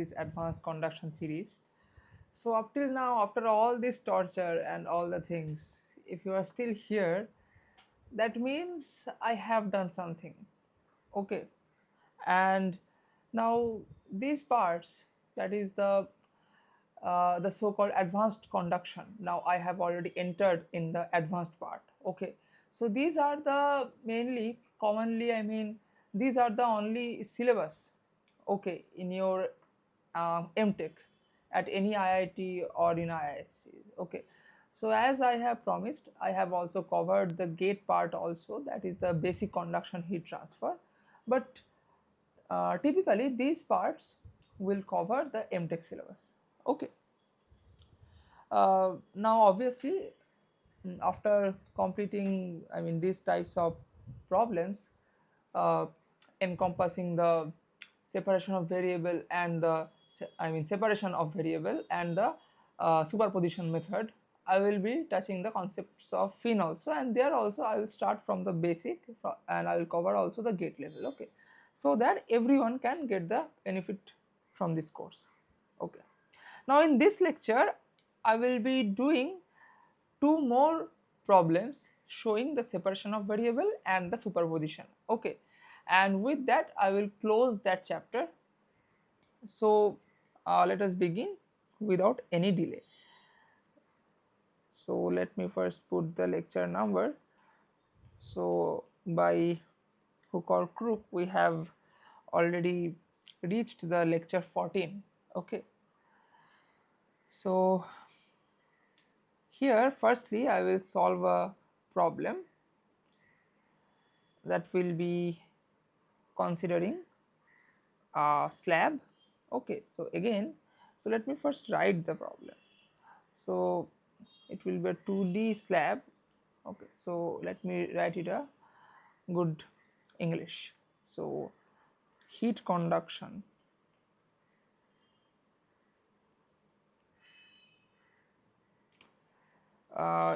this advanced conduction series. So up till now, after all this torture and all the things, if you are still here, that means I have done something. Okay. And now these parts, that is the so-called advanced conduction. Now I have already entered in the advanced part. Okay. So these are the mainly commonly, I mean, these are the only syllabus, okay, in your M.Tech at any IIT or in IISc. Okay. So as I have promised, I have also covered the gate part also, that is the basic conduction heat transfer. But typically these parts will cover the M.Tech syllabus. Okay. Now obviously, after completing, I mean, these types of problems uh, encompassing the separation of variable and the separation of variable and the superposition method, I will be touching the concepts of fin also, and there also I will start from the basic and I will cover also the gate level. Okay, so that everyone can get the benefit from this course. Okay, now in this lecture I will be doing two more problems showing the separation of variable and the superposition. Okay, and with that I will close that chapter. So let us begin without any delay. So let me first put the lecture number. So by hook or crook we have already reached the lecture 14. Okay, so here firstly I will solve a problem that will be considering a slab. Okay, so again, so let me first write the problem. So it will be a 2D slab. Okay, so let me write it a good English. So heat conduction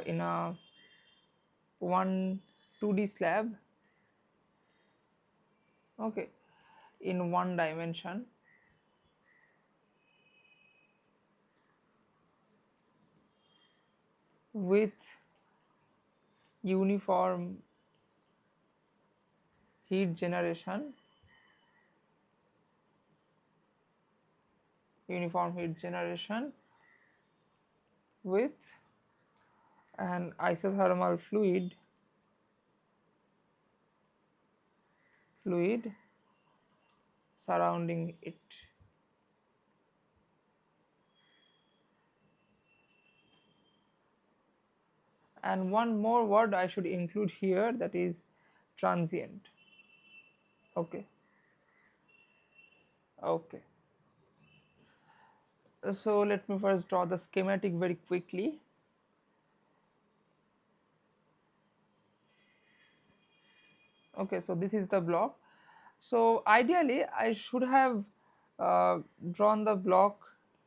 in a 2D slab, okay, in one dimension with uniform heat generation, with an isothermal fluid surrounding it. And one more word I should include here, that is transient. Okay, okay. So let me first draw the schematic very quickly. Okay, so this is the block. So ideally I should have drawn the block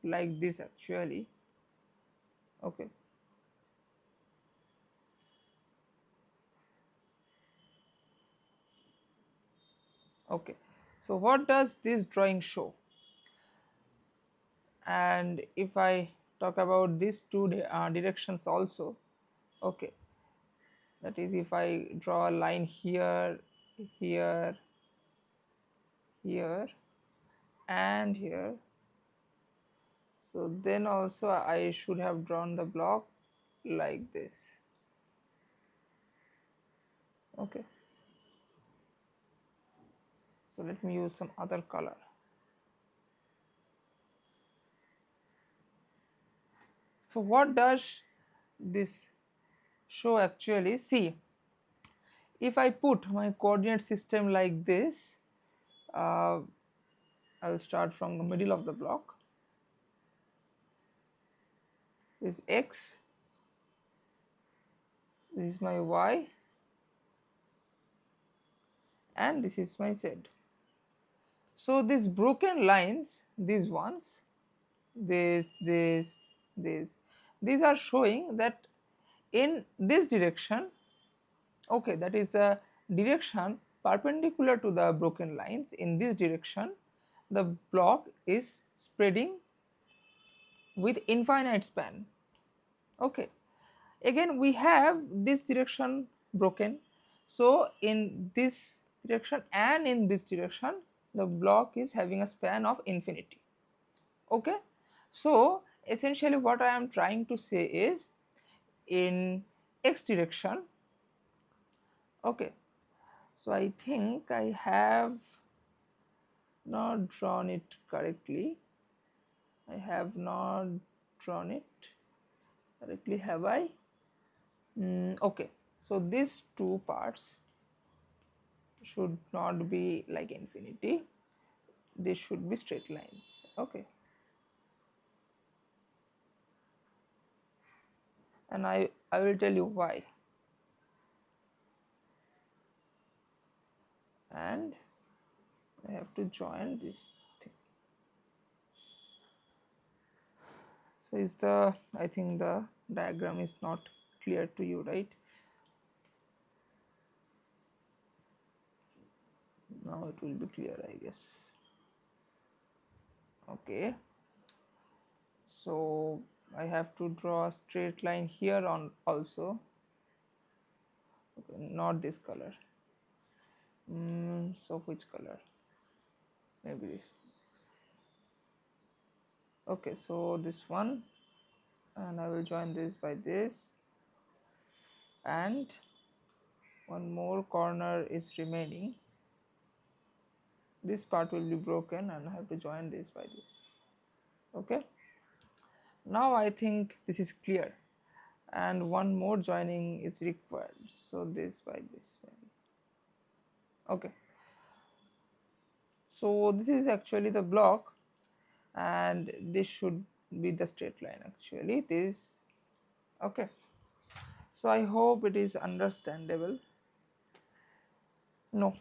like this actually. Okay, okay. So what does this drawing show? And if I talk about these two directions also, okay, that is if I draw a line here, here, here and here, so then also I should have drawn the block like this. Okay, so let me use some other color. So what does this show actually? See, if I put my coordinate system like this, I will start from the middle of the block. This is x, this is my y, and this is my z. So these broken lines, these ones, these are showing that in this direction, okay, that is the direction perpendicular to the broken lines, in this direction the block is spreading with infinite span. Okay, again we have this direction broken, so in this direction and in this direction the block is having a span of infinity. Okay, so essentially what I am trying to say is, in x direction, okay, so I think I have not drawn it correctly. I have not drawn it correctly, have I? Okay, so these two parts should not be like infinity, they should be straight lines. Okay, and I will tell you why. And I have to join this thing. So is the, I think the diagram is not clear to you, right? Now it will be clear, I guess. Okay, so I have to draw a straight line here on also. Okay, not this color. So which color? Maybe this. Okay, so this one, and I will join this by this, and one more corner is remaining. This part will be broken and I have to join this by this. Okay, now I think this is clear, and one more joining is required, so this by this maybe. Okay, so this is actually the block, and this should be the straight line actually, this. Okay, so I hope it is understandable. No,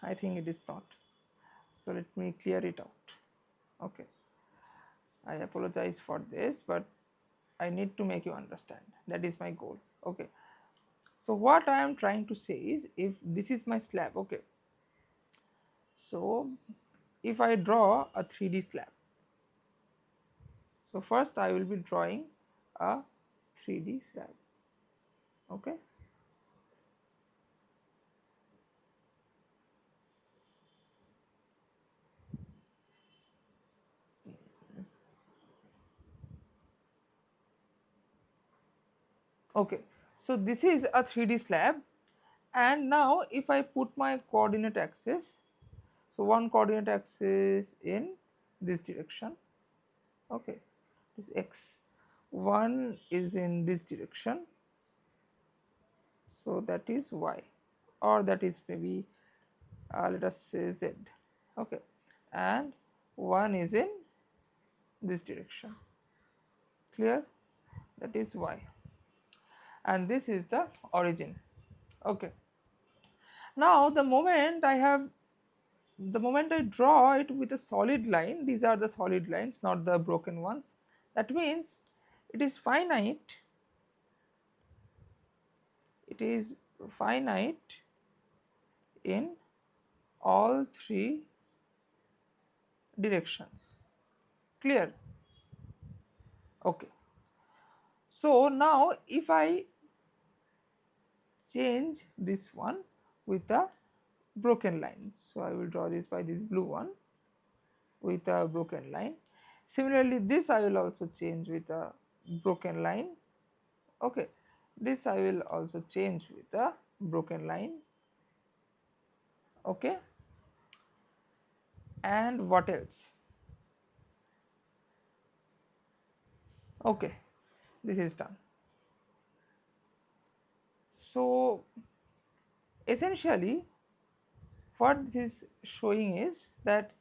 I think it is not, so let me clear it out. Okay, I apologize for this, but I need to make you understand, that is my goal. Okay, so what I am trying to say is, if this is my slab, okay, so if I draw a 3D slab, so first I will be drawing a 3D slab. Okay, okay, so this is a 3D slab, and now if I put my coordinate axis, so one coordinate axis in this direction, okay, this x, one is in this direction, so that is y, or that is maybe let us say z. Okay, and one is in this direction, clear, that is y, and this is the origin. Okay, now the moment I draw it with a solid line, these are the solid lines, not the broken ones, that means it is finite, it is finite in all three directions, clear. Okay, so now if I change this one with a broken line, so I will draw this by this blue one with a broken line. Similarly, this I will also change with a broken line. Okay, this I will also change with a broken line. Okay, and what else? Okay, this is done. So essentially what this is showing is that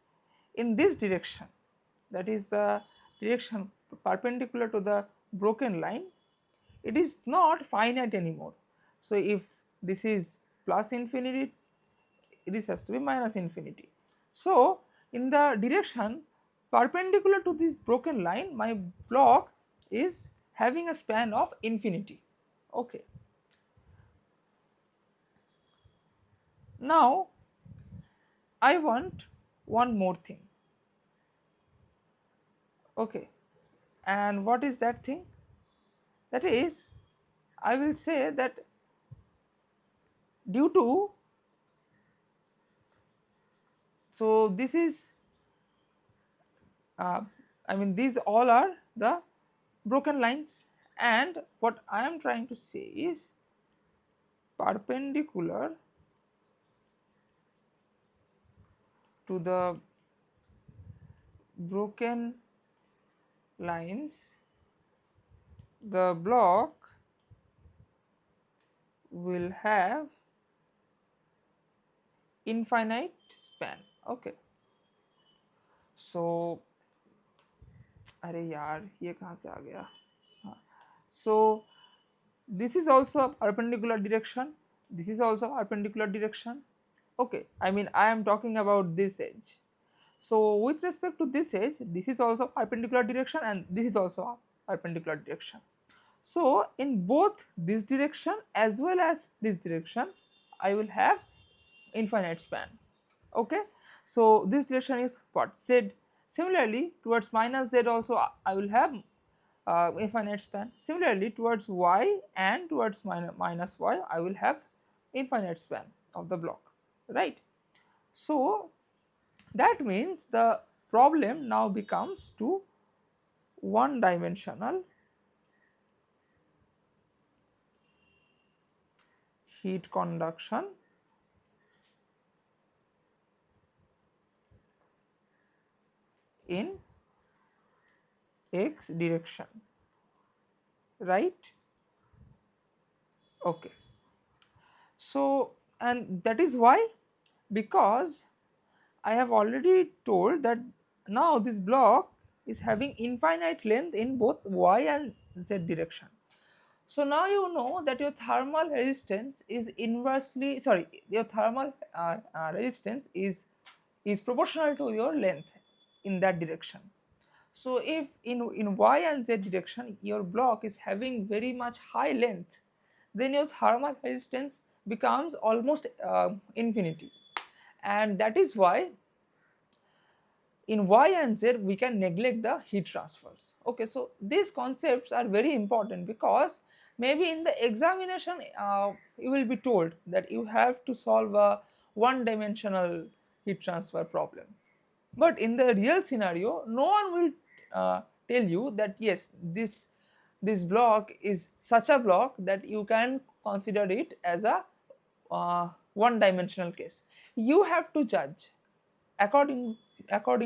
in this direction, that is the direction perpendicular to the broken line, it is not finite anymore. So if this is plus infinity, this has to be minus infinity. So in the direction perpendicular to this broken line, my block is having a span of infinity. Okay, now I want one more thing. Okay, and what is that thing? That is, I will say that due to, so this is uh, I mean these all are the broken lines, and what I am trying to say is perpendicular to the broken lines, the block will have infinite span. Okay, so अरे यार ये कहाँ से आ गया? हाँ, so this is also a perpendicular direction, this is also a perpendicular direction. Okay, I mean I am talking about this edge. So with respect to this edge, this is also perpendicular direction and this is also a perpendicular direction. So in both this direction as well as this direction, I will have infinite span. Okay, so this direction is what, z. Similarly towards minus z also I will have infinite span. Similarly towards y and towards minus y I will have infinite span of the block, right? So that means the problem now becomes to one dimensional heat conduction in x direction, right? Okay, so and that is why, because I have already told that now this block is having infinite length in both y and z direction. So now you know that your thermal resistance is inversely, sorry, your thermal resistance is proportional to your length in that direction. So if in y and z direction your block is having very much high length, then your thermal resistance becomes almost infinity, and that is why in y and z we can neglect the heat transfers. Okay, so these concepts are very important because maybe in the examination you will be told that you have to solve a one dimensional heat transfer problem, but in the real scenario no one will tell you that yes, this block is such a block that you can consider it as a one dimensional case. You have to judge according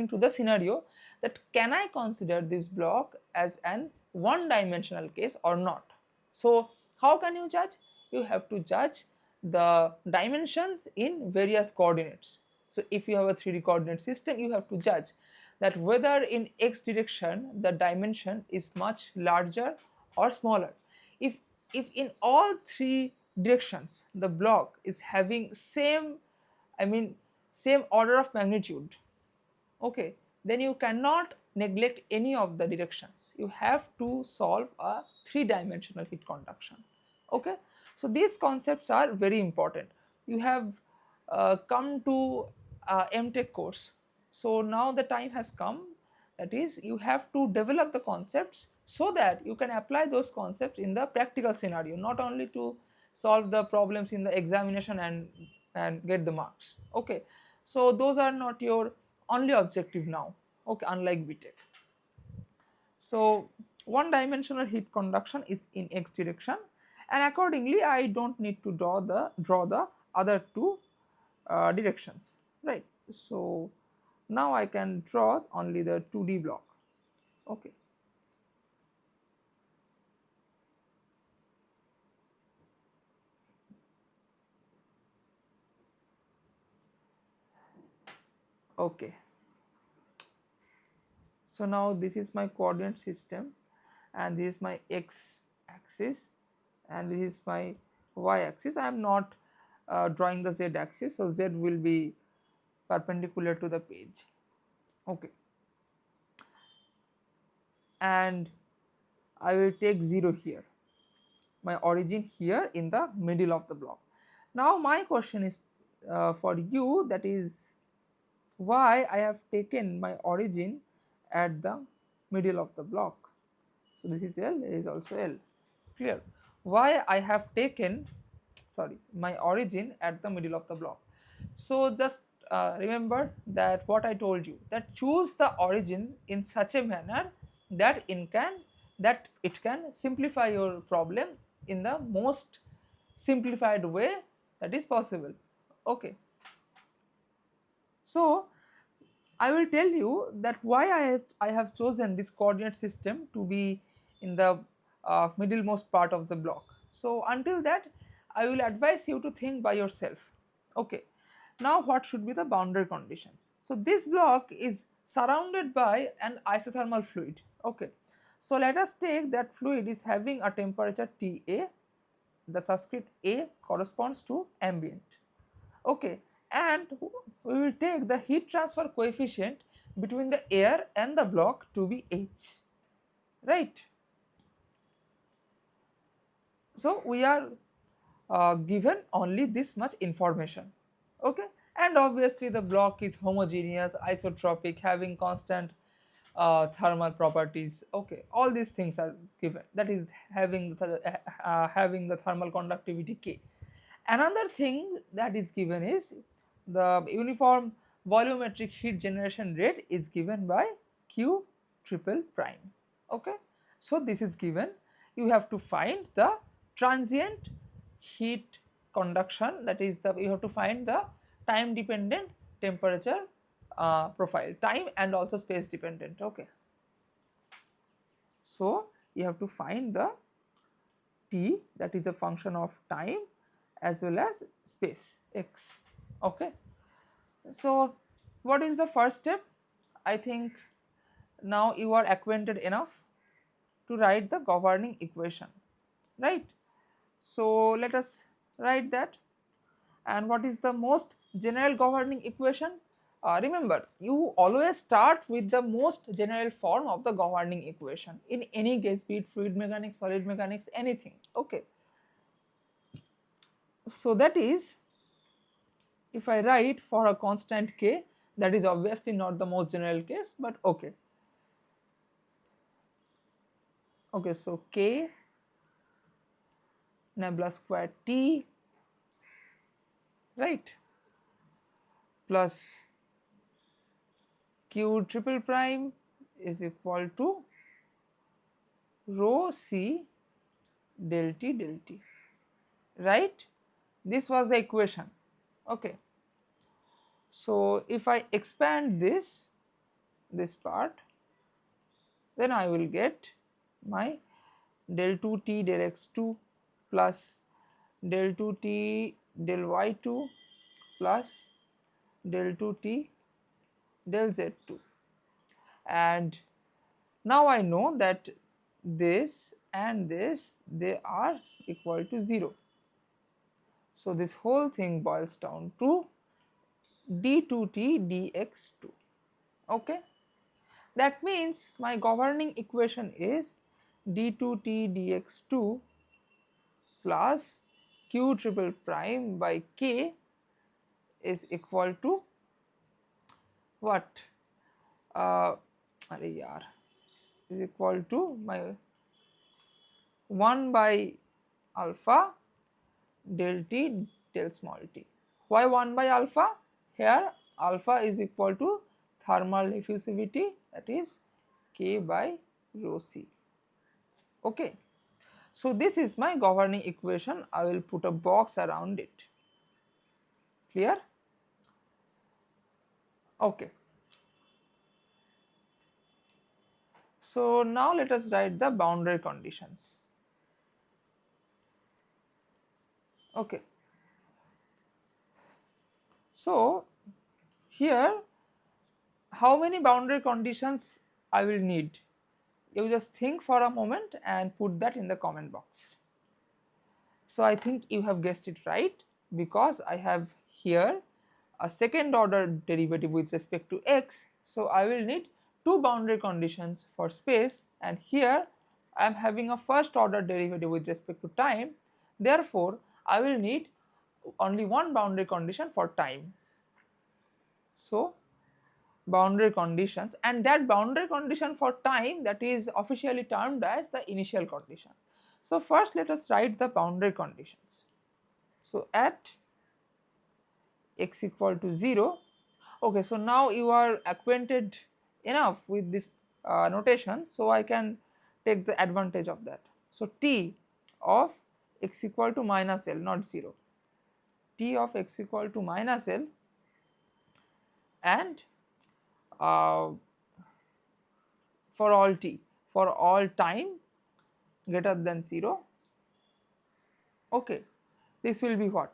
to the scenario that can I consider this block as an one dimensional case or not. So how can you judge? You have to judge the dimensions in various coordinates. So if you have a 3D coordinate system, you have to judge that whether in x direction the dimension is much larger or smaller. If in all three directions the block is having same, I mean same order of magnitude, okay, then you cannot neglect any of the directions. You have to solve a three-dimensional heat conduction. Okay, so these concepts are very important. You have come to M.Tech course, so now the time has come, that is you have to develop the concepts so that you can apply those concepts in the practical scenario, not only to solve the problems in the examination and get the marks. Okay, so those are not your only objective now, okay, unlike B.Tech. So one dimensional heat conduction is in x direction, and accordingly I don't need to draw the other two directions, right? So now I can draw only the 2D block. Okay, okay, so now this is my coordinate system and this is my x axis and this is my y axis. I am not drawing the z axis, so z will be perpendicular to the page. Okay, and I will take 0 here, my origin here in the middle of the block. Now my question is for you, that is why I have taken my origin at the middle of the block. So this is L, it is also L. Clear? Why I have taken, sorry, my origin at the middle of the block. So just remember that what I told you, that choose the origin in such a manner that it can simplify your problem in the most simplified way that is possible. Okay. So I will tell you that why I have chosen this coordinate system to be in the middlemost part of the block. So until that, I will advise you to think by yourself. Okay. Now what should be the boundary conditions? So this block is surrounded by an isothermal fluid. Okay. So let us take that fluid is having a temperature TA. The subscript A corresponds to ambient. Okay, and we will take the heat transfer coefficient between the air and the block to be H, right? So we are given only this much information. Okay, and obviously the block is homogeneous, isotropic, having constant thermal properties. Okay, all these things are given, that is having the thermal conductivity K. Another thing that is given is the uniform volumetric heat generation rate is given by Q triple prime. Okay, so this is given. You have to find the transient heat conduction, that is you have to find the time dependent temperature profile, time and also space dependent. Okay, so you have to find the T, that is a function of time as well as space x. Okay, so what is the first step? I think now you are acquainted enough to write the governing equation, right? So let us write that. And what is the most general governing equation? Remember, you always start with the most general form of the governing equation in any case, be it fluid mechanics, solid mechanics, anything. Okay, so that is, if I write for a constant k, that is obviously not the most general case, but okay. Okay, so k nabla square T, right, plus Q triple prime is equal to rho C del T, right? This was the equation. Okay, so if I expand this part, then I will get my del 2T del x2 plus del 2T del y2 plus del 2T del z2, and now I know that this and this, they are equal to 0. So this whole thing boils down to d2T dx2. Okay, that means my governing equation is d2T dx2 plus q triple prime by k is equal to what? Is equal to my 1 by alpha del T del small t. Why 1 by alpha? Here alpha is equal to thermal diffusivity, that is K by rho C. Okay, so this is my governing equation. I will put a box around it. Clear? Okay. So now let us write the boundary conditions. Okay. So here, how many boundary conditions I will need? You just think for a moment and put that in the comment box. So I think you have guessed it right, because I have here a second order derivative with respect to x. So I will need two boundary conditions for space, and here I am having a first order derivative with respect to time. Therefore, I will need only one boundary condition for time. So boundary conditions, and that boundary condition for time, that is officially termed as the initial condition. So first let us write the boundary conditions. So at x equal to 0, okay, so now you are acquainted enough with this notation, so I can take the advantage of that. So t of x equal to minus L, not 0, t of x equal to minus L, and for all t, for all time greater than 0, okay, this will be what?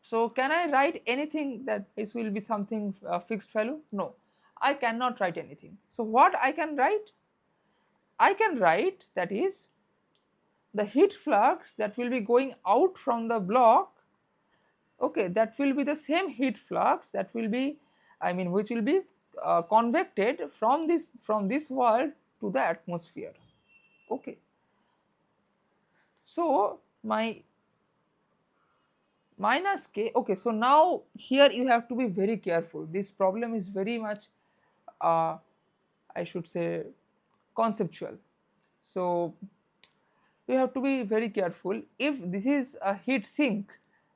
So can I write anything that this will be something fixed value? No, I cannot write anything. So what I can write? I can write, that is, the heat flux that will be going out from the block, okay, that will be the same heat flux that will be, I mean, which will be convected from this world to the atmosphere, okay. So my minus k, okay, so now here you have to be very careful. This problem is very much I should say conceptual. So you have to be very careful. If this is a heat sink,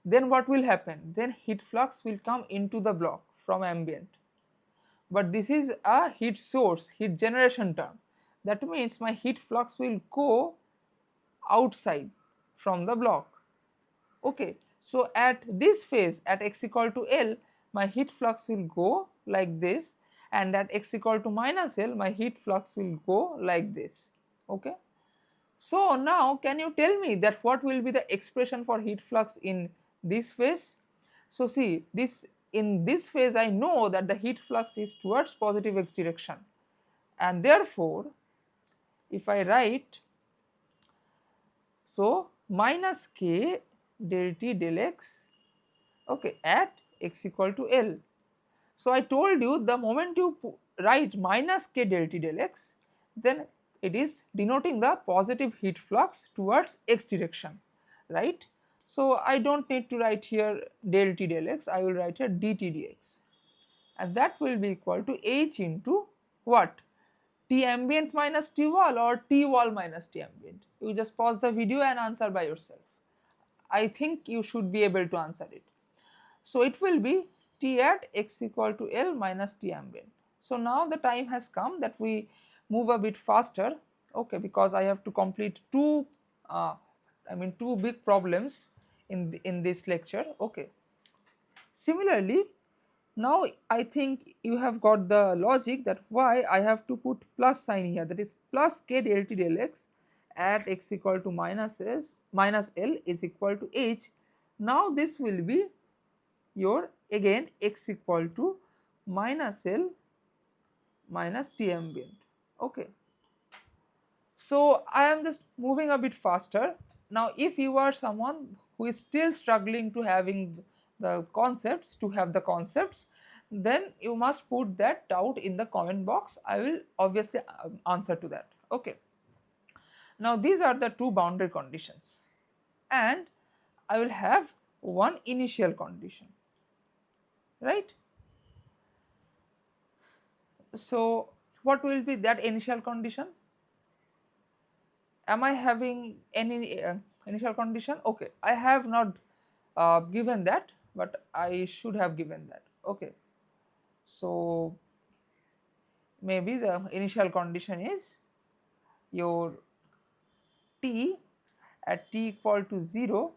then what will happen? Then heat flux will come into the block from ambient. But this is a heat source, heat generation term. That means my heat flux will go outside from the block. Okay, so at this phase, at x equal to L, my heat flux will go like this, and at x equal to minus L, my heat flux will go like this. Okay. So now can you tell me that what will be the expression for heat flux in this phase? So see, this in this phase I know that the heat flux is towards positive x direction, and therefore if I write, so minus k del T del x, okay, at x equal to L. So I told you the moment you write minus k del T del x, then it is denoting the positive heat flux towards x direction, right? So I don't need to write here del T del x, I will write here dt dx, and that will be equal to h into what? T ambient minus T wall, or T wall minus T ambient. You just pause the video and answer by yourself. I think you should be able to answer it. So it will be T at x equal to L minus T ambient. So now the time has come that we move a bit faster, okay, because I have to complete two big problems in this lecture, okay. Similarly, now I think you have got the logic that why I have to put plus sign here, that is plus k del T del x at x equal to minus L is equal to h. Now this will be your again x equal to minus L minus T ambient, okay. So I am just moving a bit faster. Now if you are someone who is still struggling to having the concepts, then you must put that doubt in the comment box. I will obviously answer to that, okay. Now these are the two boundary conditions, and I will have one initial condition, right? So what will be that initial condition? Am I having any initial condition? Okay, I have not given that, but I should have given that, okay. So maybe the initial condition is your t at t equal to 0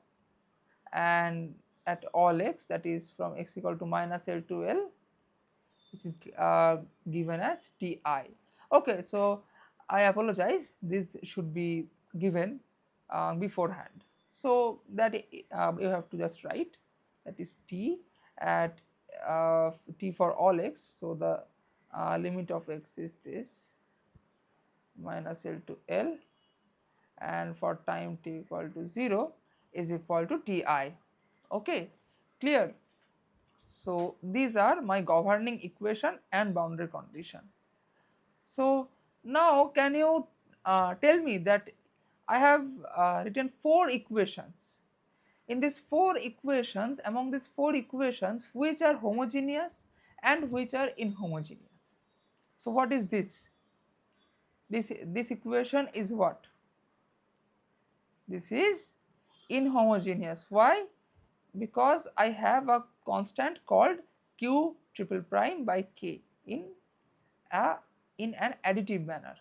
and at all x, that is from x equal to minus L to L, which is given as Ti. Okay, so I apologize, this should be given beforehand. So that you have to just write, that is T at T for all x. So the limit of x is this minus L to L, and for time t equal to 0 is equal to Ti. Okay, clear? So these are my governing equation and boundary condition. So now can you tell me that I have written 4 equations. In these 4 equations, among these 4 equations, which are homogeneous and which are inhomogeneous. So what is this? This equation is what? This is inhomogeneous. Why? Because I have a constant called q triple prime by k a in an additive manner.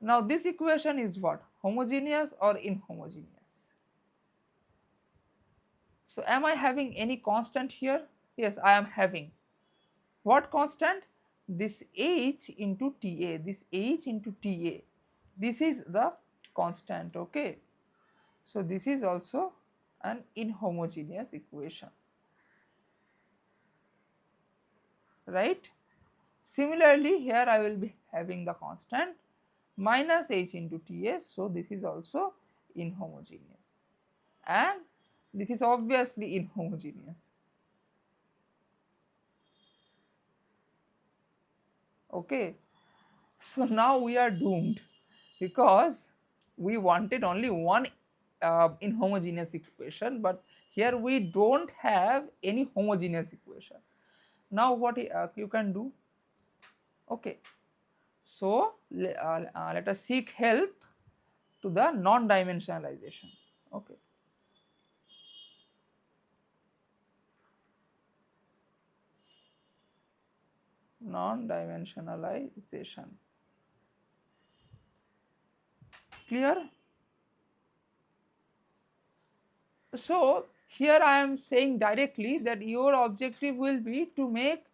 Now this equation is what? Homogeneous or inhomogeneous? So am I having any constant here? Yes, I am having. What constant? This h into Ta, this h into Ta. This is the constant, okay? So this is also an inhomogeneous equation, right? Similarly, here I will be having the constant minus h into Ts, so this is also inhomogeneous, and this is obviously inhomogeneous. Okay, so now we are doomed because we wanted only one inhomogeneous equation, but here we don't have any homogeneous equation. Now what you can do? Okay, so let us seek help to the non-dimensionalization. Okay, non-dimensionalization. Clear? So here I am saying directly that your objective will be to make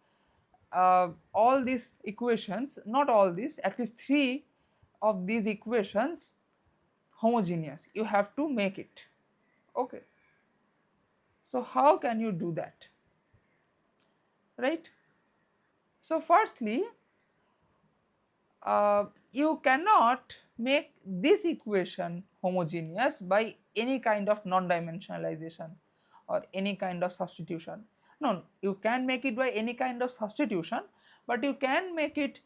all these equations, not all these, at least 3 of these equations homogeneous. You have to make it. Okay. So how can you do that? Right? So firstly, you cannot make this equation homogeneous by any kind of non-dimensionalization or any kind of substitution. No, you can make it by any kind of substitution, but you can make it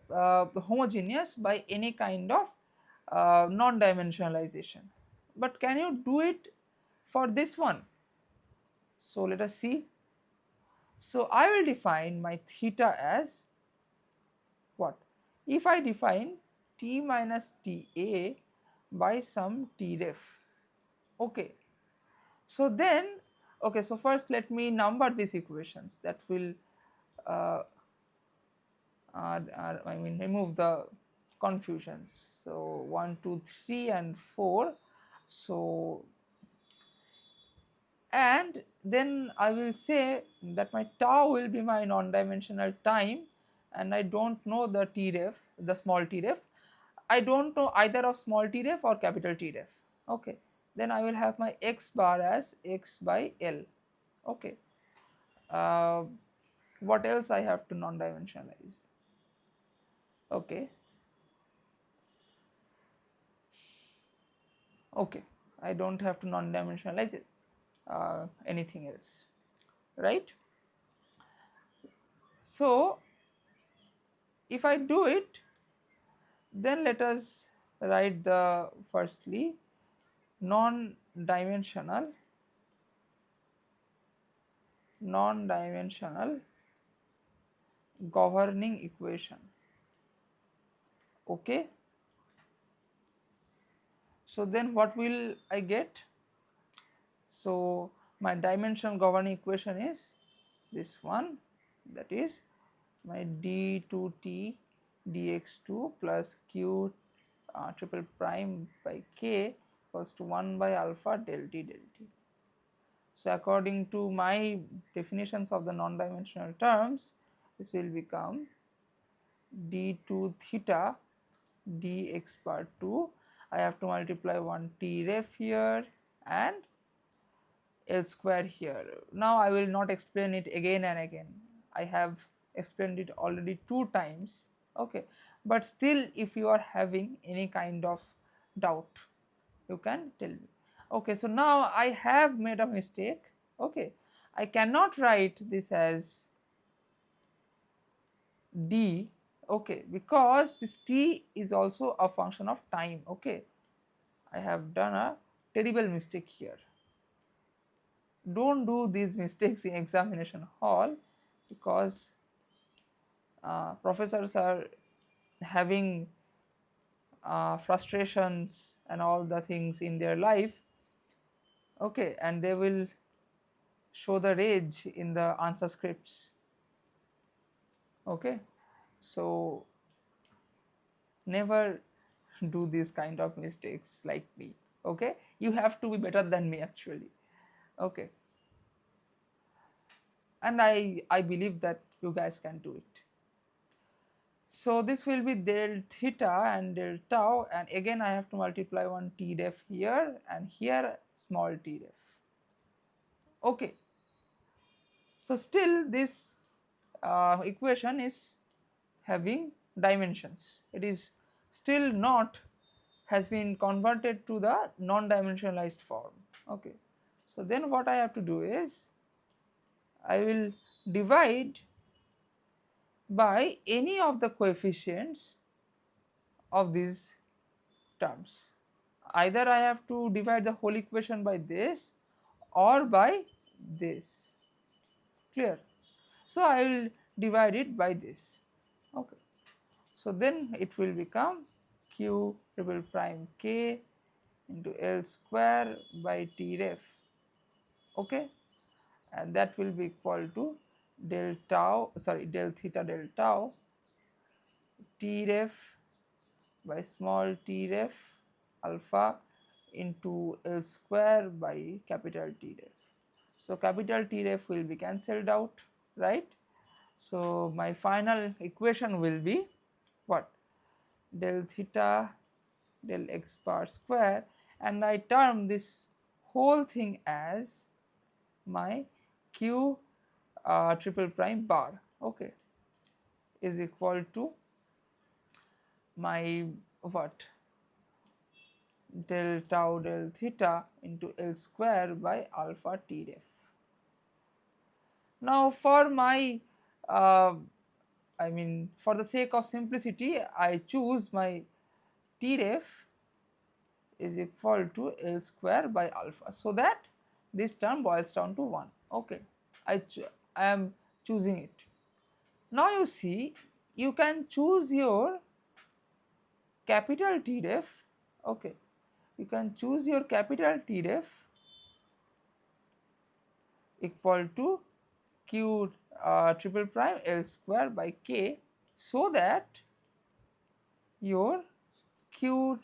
homogeneous by any kind of non-dimensionalization. But can you do it for this one? So let us see. So I will define my theta as what? If I define T minus Ta by some T ref. Okay. So then, okay, so first let me number these equations that will I mean remove the confusions. So 1, 2, 3 and 4. So and then I will say that my tau will be my non-dimensional time, and I don't know the T ref, the small T ref. I don't know either of small T ref or capital T ref. Okay, then I will have my x bar as x by L. Okay, uh, what else I have to non-dimensionalize? Okay, okay, I don't have to non-dimensionalize it, anything else, right? So if I do it, then let us write the firstly non-dimensional governing equation. Okay, so then what will I get? So my dimensional governing equation is this one, that is my d2t dx2 plus q triple prime by k equals to 1 by alpha del t del t. So according to my definitions of the non-dimensional terms, this will become d2 theta dx bar 2. I have to multiply 1 t ref here and L square here. Now I will not explain it again and again. I have explained it already 2 times. Okay, but still if you are having any kind of doubt, you can tell me. Okay, so now I have made a mistake. Okay, I cannot write this as d, okay, because this t is also a function of time. Okay, I have done a terrible mistake here. Don't do these mistakes in examination hall. because professors are having frustrations and all the things in their life, okay, and they will show the rage in the answer scripts, okay. So never do these kind of mistakes like me, okay. You have to be better than me actually, okay, and I believe that you guys can do it. So this will be del theta and del tau, and again I have to multiply one t def here and here small t def, okay. So still this equation is having dimensions, it is still not has been converted to the non-dimensionalized form, okay. So then what I have to do is I will divide by any of the coefficients of these terms. Either I have to divide the whole equation by this or by this, clear. So I will divide it by this, okay. So then it will become q triple prime k into L square by T ref, okay, and that will be equal to del theta del tau T ref by small t ref alpha into L square by capital T ref. So capital T ref will be cancelled out, right. So my final equation will be what? Del theta del x bar square, and I term this whole thing as my q triple prime bar, okay, is equal to my what? Del tau del theta into L square by alpha T ref. Now for my for the sake of simplicity, I choose my T ref is equal to L square by alpha, so that this term boils down to 1, okay. I am choosing it. Now you see, you can choose your capital T ref, okay, you can choose your capital T ref equal to q triple prime L square by k, so that your q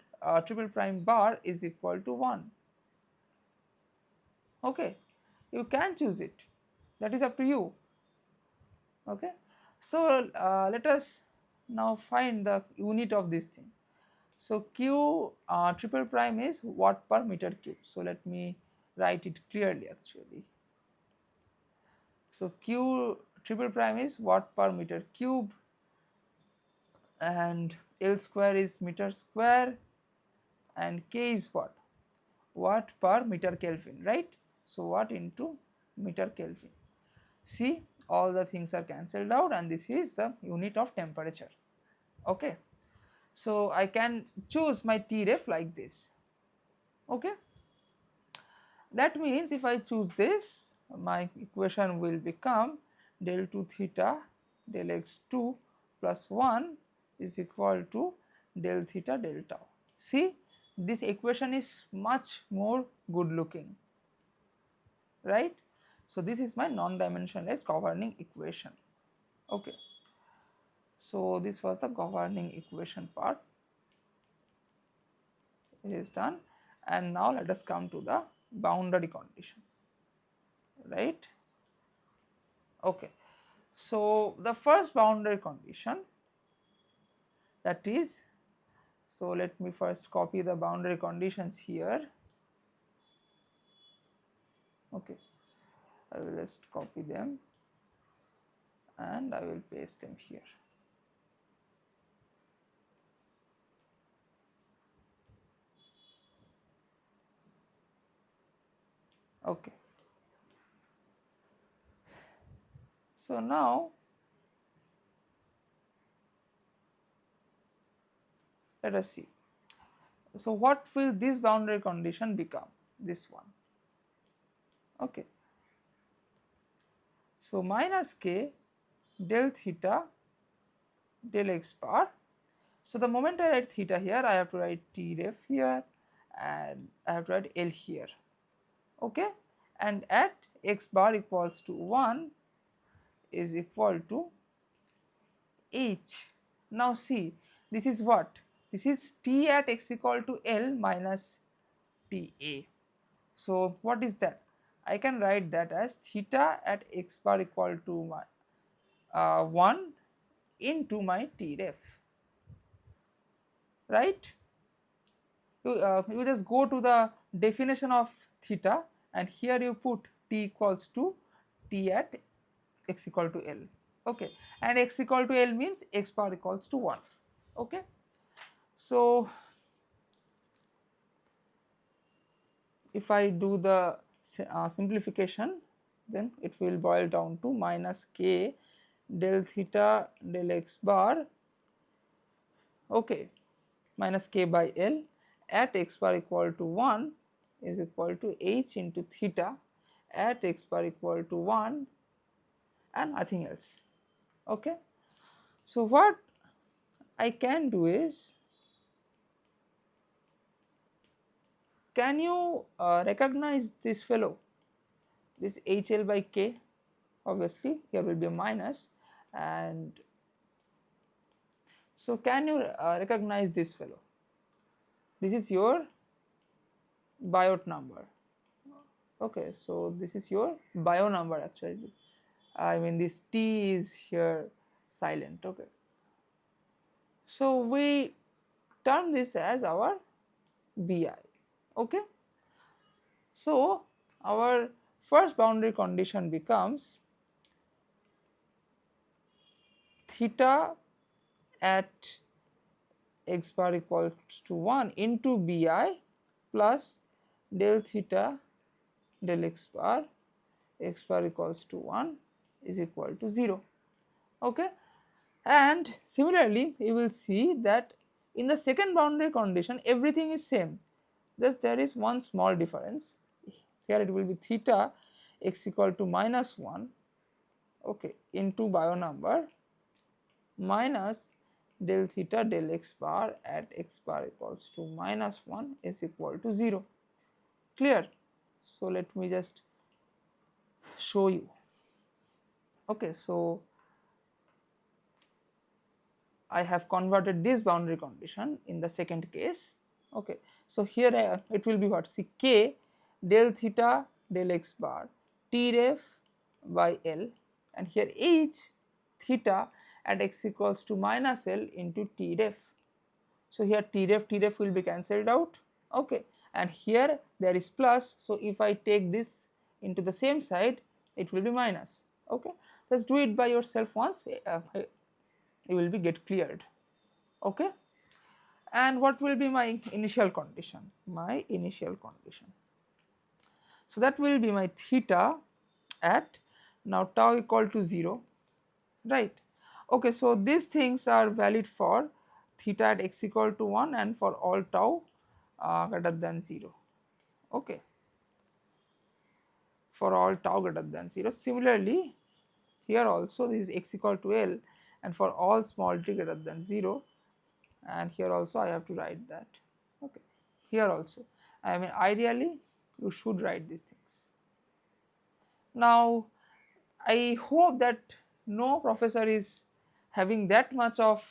triple prime bar is equal to 1, okay. You can choose it, that is up to you, okay. So let us now find the unit of this thing. So q triple prime is watt per meter cube, so let me write it clearly actually. So q triple prime is watt per meter cube, and L square is meter square, and k is what? Watt per meter Kelvin, right. So watt into meter Kelvin. See, all the things are cancelled out, and this is the unit of temperature, okay. So I can choose my T ref like this, okay. That means if I choose this, my equation will become del 2 theta del x2 plus 1 is equal to del theta del tau. See, this equation is much more good looking, right. So this is my non-dimensionless governing equation, okay. So this was the governing equation part, it is done, and now let us come to the boundary condition, right, okay. So the first boundary condition, that is, so let me first copy the boundary conditions here, okay. I will just copy them and I will paste them here. Okay. So now let us see. So what will this boundary condition become? This one. Okay. So minus k del theta del x bar. So the moment I write theta here, I have to write T ref here and I have to write L here, okay, and at x bar equals to 1 is equal to h. Now see, this is what? This is T at x equal to L minus Ta. So what is that? I can write that as theta at x bar equal to my 1 into my T ref, right? You just go to the definition of theta and here you put T equals to T at x equal to L, okay, and x equal to L means x bar equals to 1, okay. So if I do the simplification, then it will boil down to minus k del theta del x bar, okay, minus k by L at x bar equal to 1 is equal to h into theta at x bar equal to 1 and nothing else, okay. So what I can do is, can you recognize this fellow, this HL by K? Obviously here will be a minus, and so can you recognize this fellow? This is your Biot number, okay, so this is your bio number actually, I mean this T is here silent, okay. So we term this as our BI, okay. So our first boundary condition becomes theta at x bar equals to 1 into Bi plus del theta del x bar equals to 1 is equal to 0, okay. And similarly you will see that in the second boundary condition everything is same, just there is one small difference. Here it will be theta x equal to minus 1, okay, into bio number minus del theta del x bar at x bar equals to minus 1 is equal to 0, clear. So let me just show you, okay. So I have converted this boundary condition in the second case, okay. So here it will be what, see k del theta del x bar T ref by L, and here h theta at x equals to minus L into T ref. So here T ref will be cancelled out, okay, and here there is plus, so if I take this into the same side it will be minus, okay. Just do it by yourself once, you will be get cleared, okay. And what will be my initial condition? My initial condition, so that will be my theta at now tau equal to 0, right, okay. So these things are valid for theta at x equal to 1 and for all tau greater than 0, okay, for all tau greater than 0. Similarly here also this is x equal to L and for all small t greater than 0, and here also I have to write that, okay. Here also, I mean ideally you should write these things. Now I hope that no professor is having that much of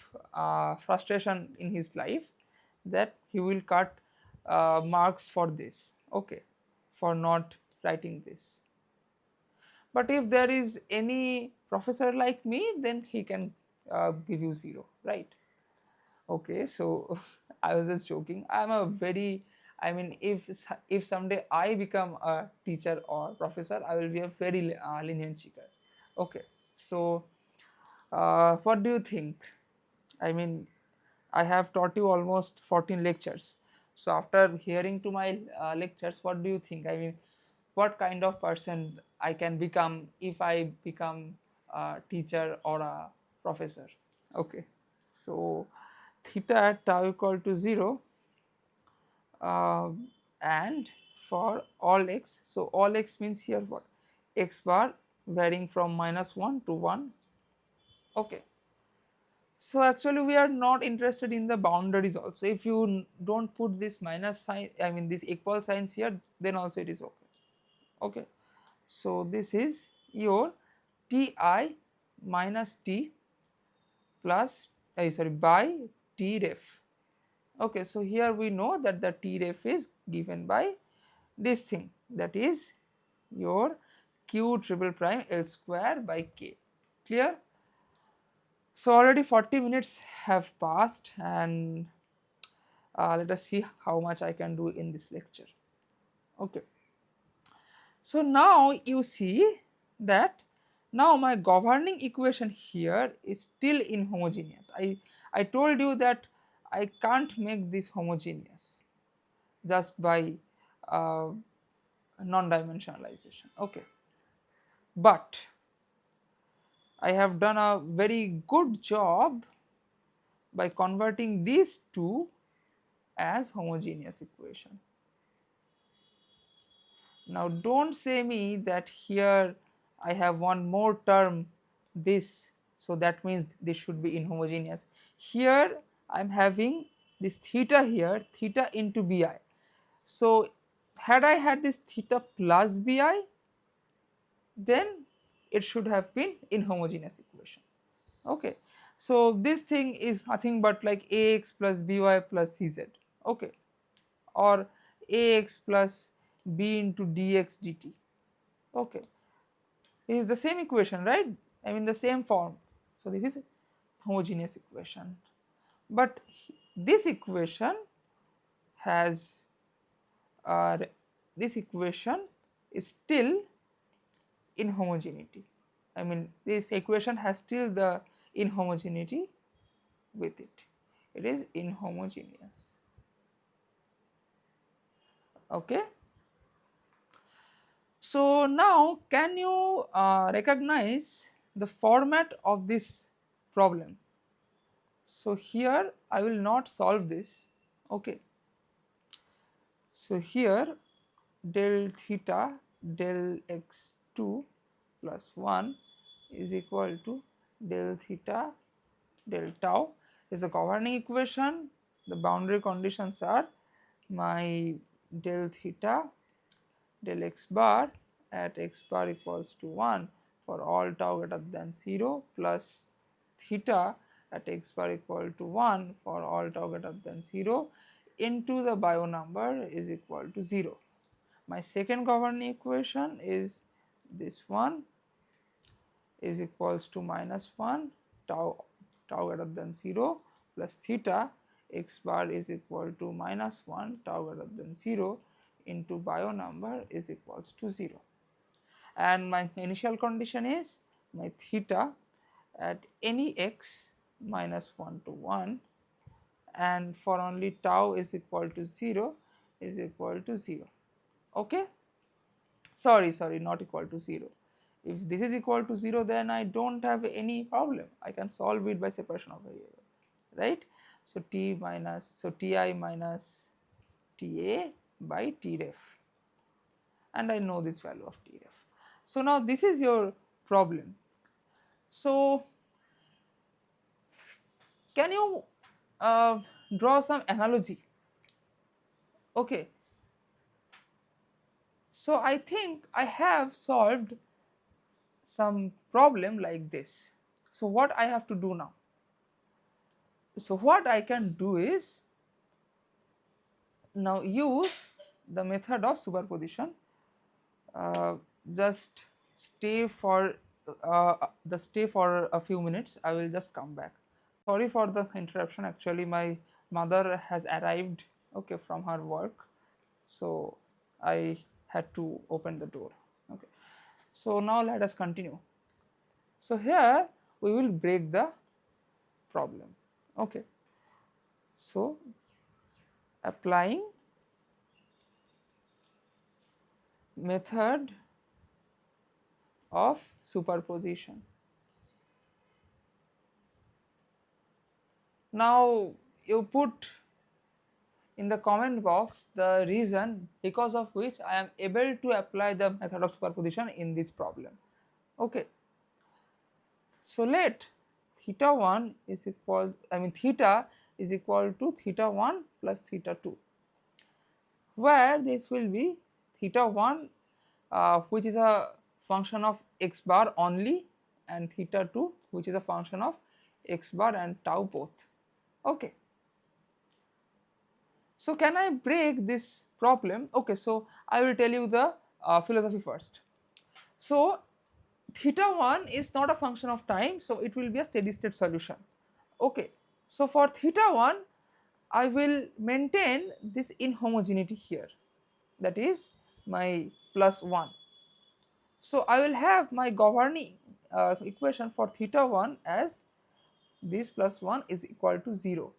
frustration in his life that he will cut marks for this, okay, for not writing this. But if there is any professor like me, then he can give you 0, right? Okay, so I was just joking. I'm a very, I mean, if someday I become a teacher or professor, I will be a very lenient seeker. Okay, so what do you think? I mean, I have taught you almost 14 lectures. So after hearing to my lectures, what do you think? I mean, what kind of person I can become if I become a teacher or a professor? Okay, so theta at tau equal to 0 uh, and for all x, so all x means here what, x bar varying from minus 1 to 1, Okay. So actually we are not interested in the boundaries also. If you don't put this minus sign, I mean this equal signs here, then also it is okay. Okay. So this is your Ti minus T plus sorry by T ref. Okay, so here we know that the T ref is given by this thing, that is your Q triple prime L square by K. Clear? So already 40 minutes have passed, and let us see how much I can do in this lecture. Okay. So now you see that now my governing equation here is still inhomogeneous. I told you that I can't make this homogeneous just by uh, non-dimensionalization. Okay, but I have done a very good job by converting these two as homogeneous equation. Now don't say me that here I have one more term this, so that means this should be inhomogeneous. Here I am having this theta here, theta into bi. So had I had this theta plus bi, then it should have been inhomogeneous equation. Okay, so this thing is nothing but like ax plus by plus cz. Okay, or ax plus b into dx dt. Okay, this is the same equation, right? I mean the same form. So this is homogeneous equation, but this equation has this equation is still inhomogeneity. I mean this equation has still the inhomogeneity with it. It is inhomogeneous. Okay. So now can you recognize the format of this problem? So here I will not solve this. Okay. So here del theta del x2 plus 1 is equal to del theta del tau is the governing equation. The boundary conditions are my del theta del x bar at x bar equals to 1 for all tau greater than 0 plus theta at x bar equal to 1 for all tau greater than 0 into the bio number is equal to 0. My second governing equation is this one is equals to minus 1 tau greater than 0 plus theta x bar is equal to minus 1 tau greater than 0 into bio number is equals to 0. And my initial condition is my theta at any x minus 1 to 1 and for only tau is equal to 0 is equal to 0. Okay, sorry, not equal to 0. If this is equal to 0, then I don't have any problem. I can solve it by separation of variable, right? So Ti minus Ta by Tref, and I know this value of Tref. So now this is your problem. So can you draw some analogy? Okay. So I think I have solved some problem like this. So what I have to do now? So what I can do is now use the method of superposition. Just stay for a few minutes. I will just come back. Sorry for the interruption. Actually, my mother has arrived, okay, from her work, so I had to open the door. Okay, so now let us continue. So here we will break the problem. Okay, so applying method of superposition. Now you put in the comment box the reason because of which I am able to apply the method of superposition in this problem. Okay, so let theta 1 is equal, theta is equal to theta 1 plus theta 2, where this will be theta 1 which is a function of x bar only, and theta 2 which is a function of x bar and tau both. Okay. So can I break this problem? Okay, so I will tell you the philosophy first. So theta 1 is not a function of time, so it will be a steady state solution. Okay, so for theta 1 I will maintain this inhomogeneity here, that is my plus 1. So I will have my governing equation for theta 1 as this plus 1 is equal to 0,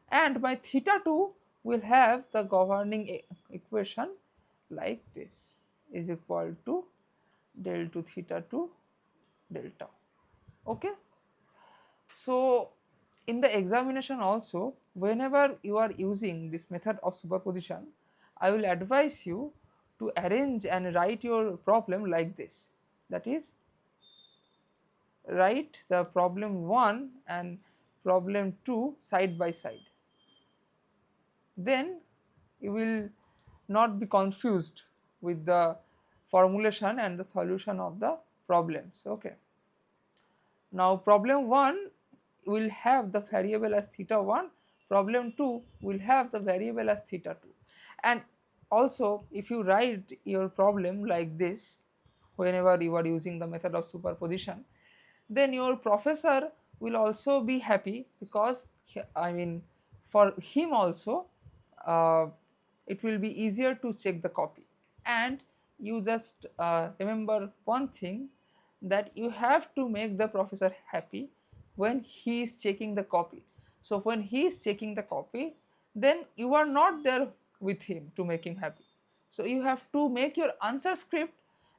and my theta 2 will have the governing equation like this, is equal to del 2 theta 2 delta. Okay. So in the examination also, whenever you are using this method of superposition, I will advise you to arrange and write your problem like this, that is, write the problem 1 and problem 2 side by side, then you will not be confused with the formulation and the solution of the problems. Okay. Now problem 1 will have the variable as theta 1, problem 2 will have the variable as theta 2. And also if you write your problem like this whenever you are using the method of superposition, then your professor will also be happy, because for him also uh, it will be easier to check the copy. And you just remember one thing, that you have to make the professor happy when he is checking the copy. So when he is checking the copy, then you are not there with him to make him happy. So you have to make your answer script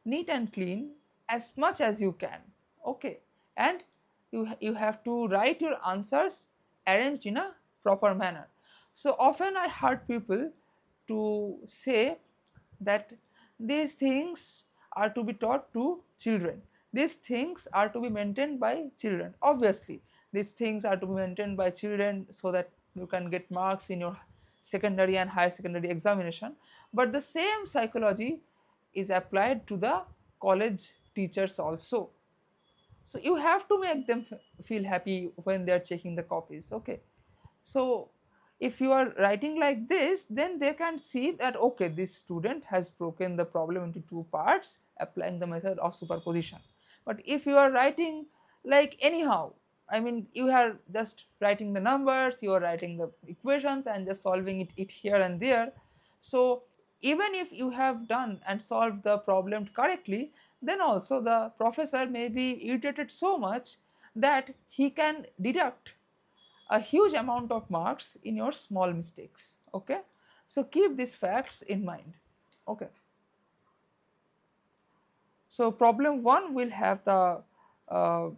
neat and clean as much as you can. Okay. And you have to write your answers arranged in a proper manner. So often I heard people to say that these things are to be taught to children, these things are to be maintained by children. Obviously these things are to be maintained by children so that you can get marks in your secondary and higher secondary examination, but the same psychology is applied to the college teachers also. So you have to make them feel happy when they are checking the copies. Okay. So if you are writing like this, then they can see that okay, this student has broken the problem into two parts applying the method of superposition. But if you are writing like anyhow, you are just writing the numbers, you are writing the equations and just solving it here and there. So even if you have done and solved the problem correctly, then also the professor may be irritated so much that he can deduct a huge amount of marks in your small mistakes. Okay. So keep these facts in mind. Okay. So problem 1 will have the uh,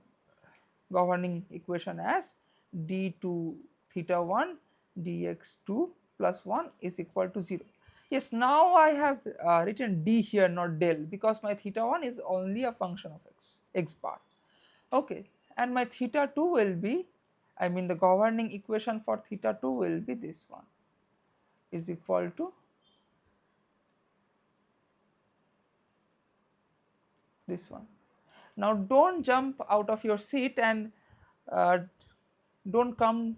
governing equation as d2 theta 1 dx2 plus 1 is equal to 0. Yes, now I have written d here, not del, because my theta 1 is only a function of x bar. Okay. And my theta 2 will be, the governing equation for theta 2 will be this one, is equal to this one. Now don't jump out of your seat and uh, don't come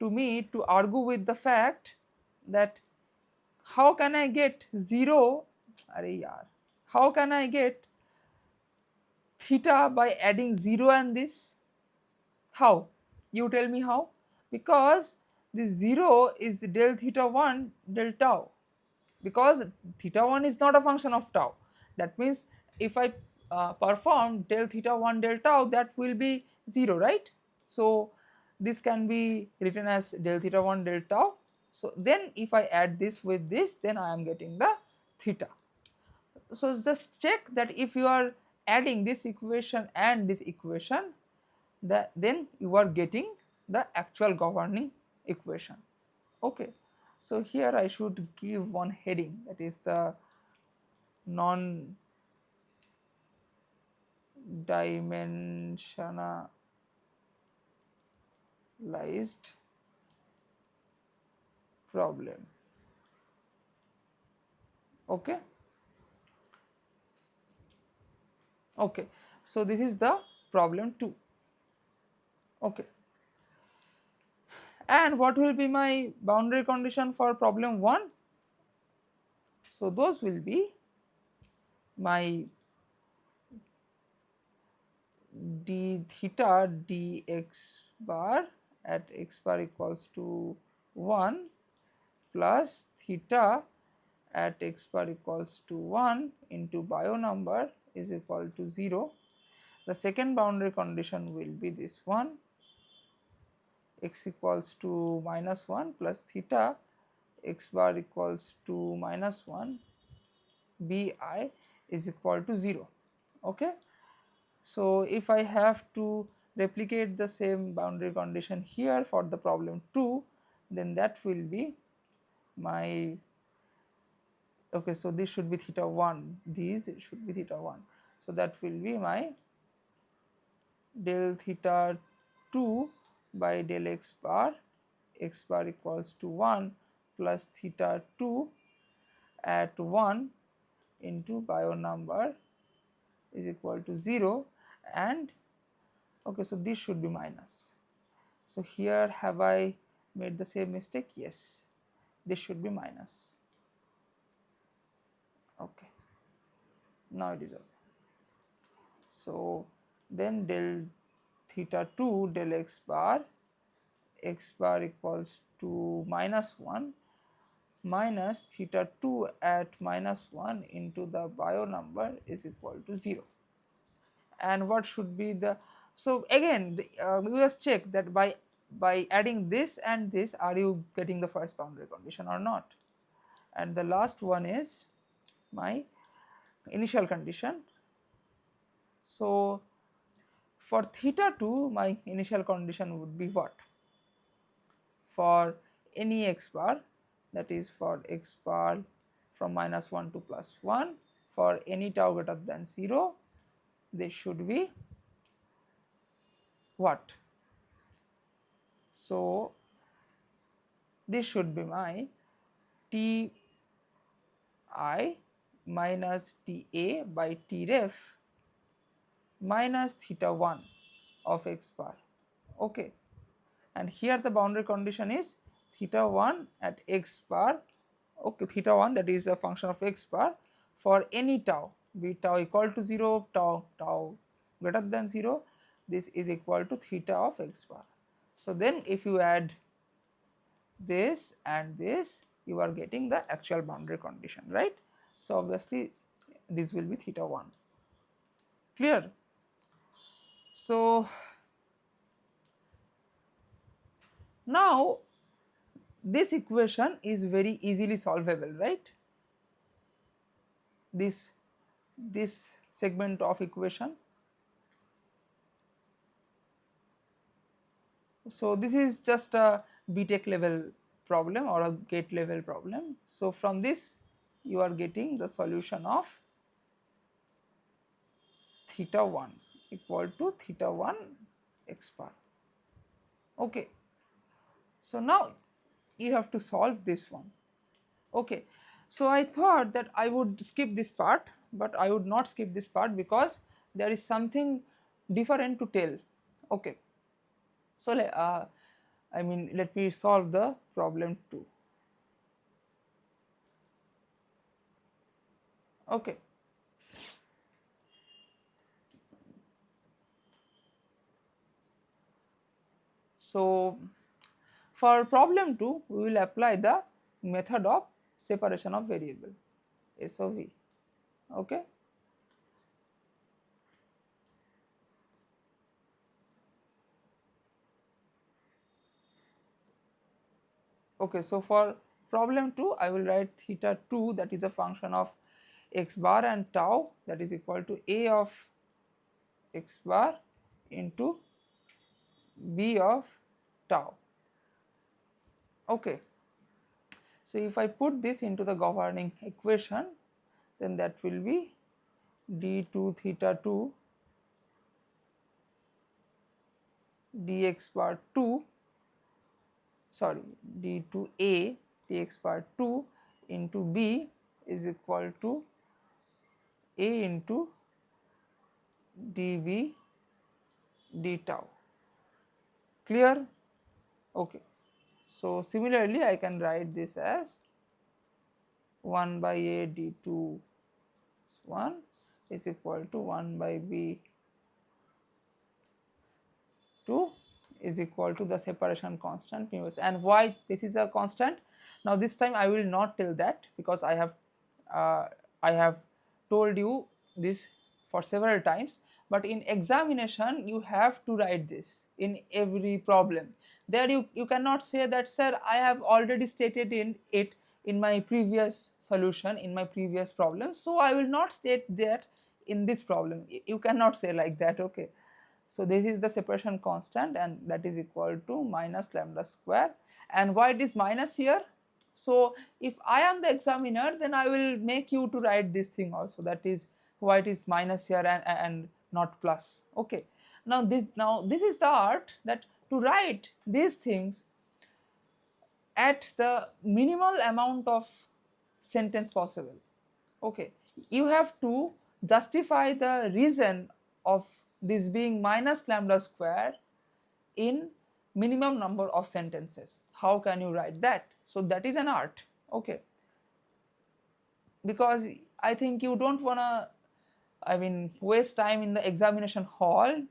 to me to argue with the fact that how can I get 0, how can I get theta by adding 0 and this? How? You tell me how? Because this 0 is del theta 1 del tau, because theta 1 is not a function of tau. That means if I perform del theta 1 del tau, that will be 0, right? So this can be written as del theta 1 del tau. So then if I add this with this, then I am getting the theta. So just check that if you are adding this equation and this equation, then you are getting the actual governing equation. Okay. So here I should give one heading, that is the non-dimensionality generalized problem. Okay. Okay, so this is the problem 2. Okay, and what will be my boundary condition for problem 1? So those will be my d theta dx bar at x bar equals to 1 plus theta at x bar equals to 1 into bio number is equal to 0. The second boundary condition will be this one, x equals to minus 1 plus theta x bar equals to minus 1 bi is equal to 0. Okay. So if I have to replicate the same boundary condition here for the problem 2, then that will be my, okay, so this should be theta 1, these should be theta 1. So that will be my del theta 2 by del x bar equals to 1 plus theta 2 at 1 into bio number is equal to 0, and okay, so this should be minus. So here have I made the same mistake? Yes, this should be minus. Okay, now it is okay. So then del theta 2 del x bar equals to minus 1 minus theta 2 at minus 1 into the bio number is equal to 0. And what should be the, so again we just check that by adding this and this, are you getting the first boundary condition or not. And the last one is my initial condition. So for theta 2 my initial condition would be what? For any x bar, that is for x bar from minus 1 to plus 1, for any tau greater than 0, they should be what? So this should be my T I minus T A by T ref minus theta 1 of x bar. Okay, and here the boundary condition is theta 1 at x bar. Okay, theta 1, that is a function of x bar for any tau, be tau equal to 0, tau greater than 0, this is equal to theta of x bar. So then if you add this and this, you are getting the actual boundary condition, right? So obviously this will be theta 1. Clear? So now this equation is very easily solvable, right? This segment of equation. So this is just a B.Tech level problem or a gate level problem. So from this you are getting the solution of theta 1 equal to theta 1 x bar. Okay. So now you have to solve this one. Okay. So I thought that I would skip this part, but I would not skip this part because there is something different to tell. Okay. So let me solve the problem 2. Okay. So for problem 2, we will apply the method of separation of variable, SOV. Okay. Okay, so for problem 2, I will write theta 2, that is a function of x bar, and tau, that is equal to a of x bar into b of tau. Okay. So if I put this into the governing equation, then that will be d2 theta 2 dx bar 2 sorry, d to a dx power 2 into b is equal to a into dv d tau. Clear? Okay. So similarly I can write this as 1 by a d2 1 is equal to 1 by b 2 is equal to the separation constant mu s. And why this is a constant? Now this time I will not tell that, because uh, I have told you this for several times, but in examination you have to write this in every problem. There you cannot say that, sir, I have already stated in my previous solution, in my previous problem, so I will not state that in this problem. You cannot say like that, okay. So this is the separation constant, and that is equal to minus lambda square. And why it is minus here? So if I am the examiner, then I will make you to write this thing also, that is why it is minus here and not plus. Okay. Now this is the art, that to write these things at the minimal amount of sentence possible. Okay, you have to justify the reason of this being minus lambda square in minimum number of sentences. How can you write that? So that is an art. Okay, because I think you don't wanna, I mean, waste time in the examination hall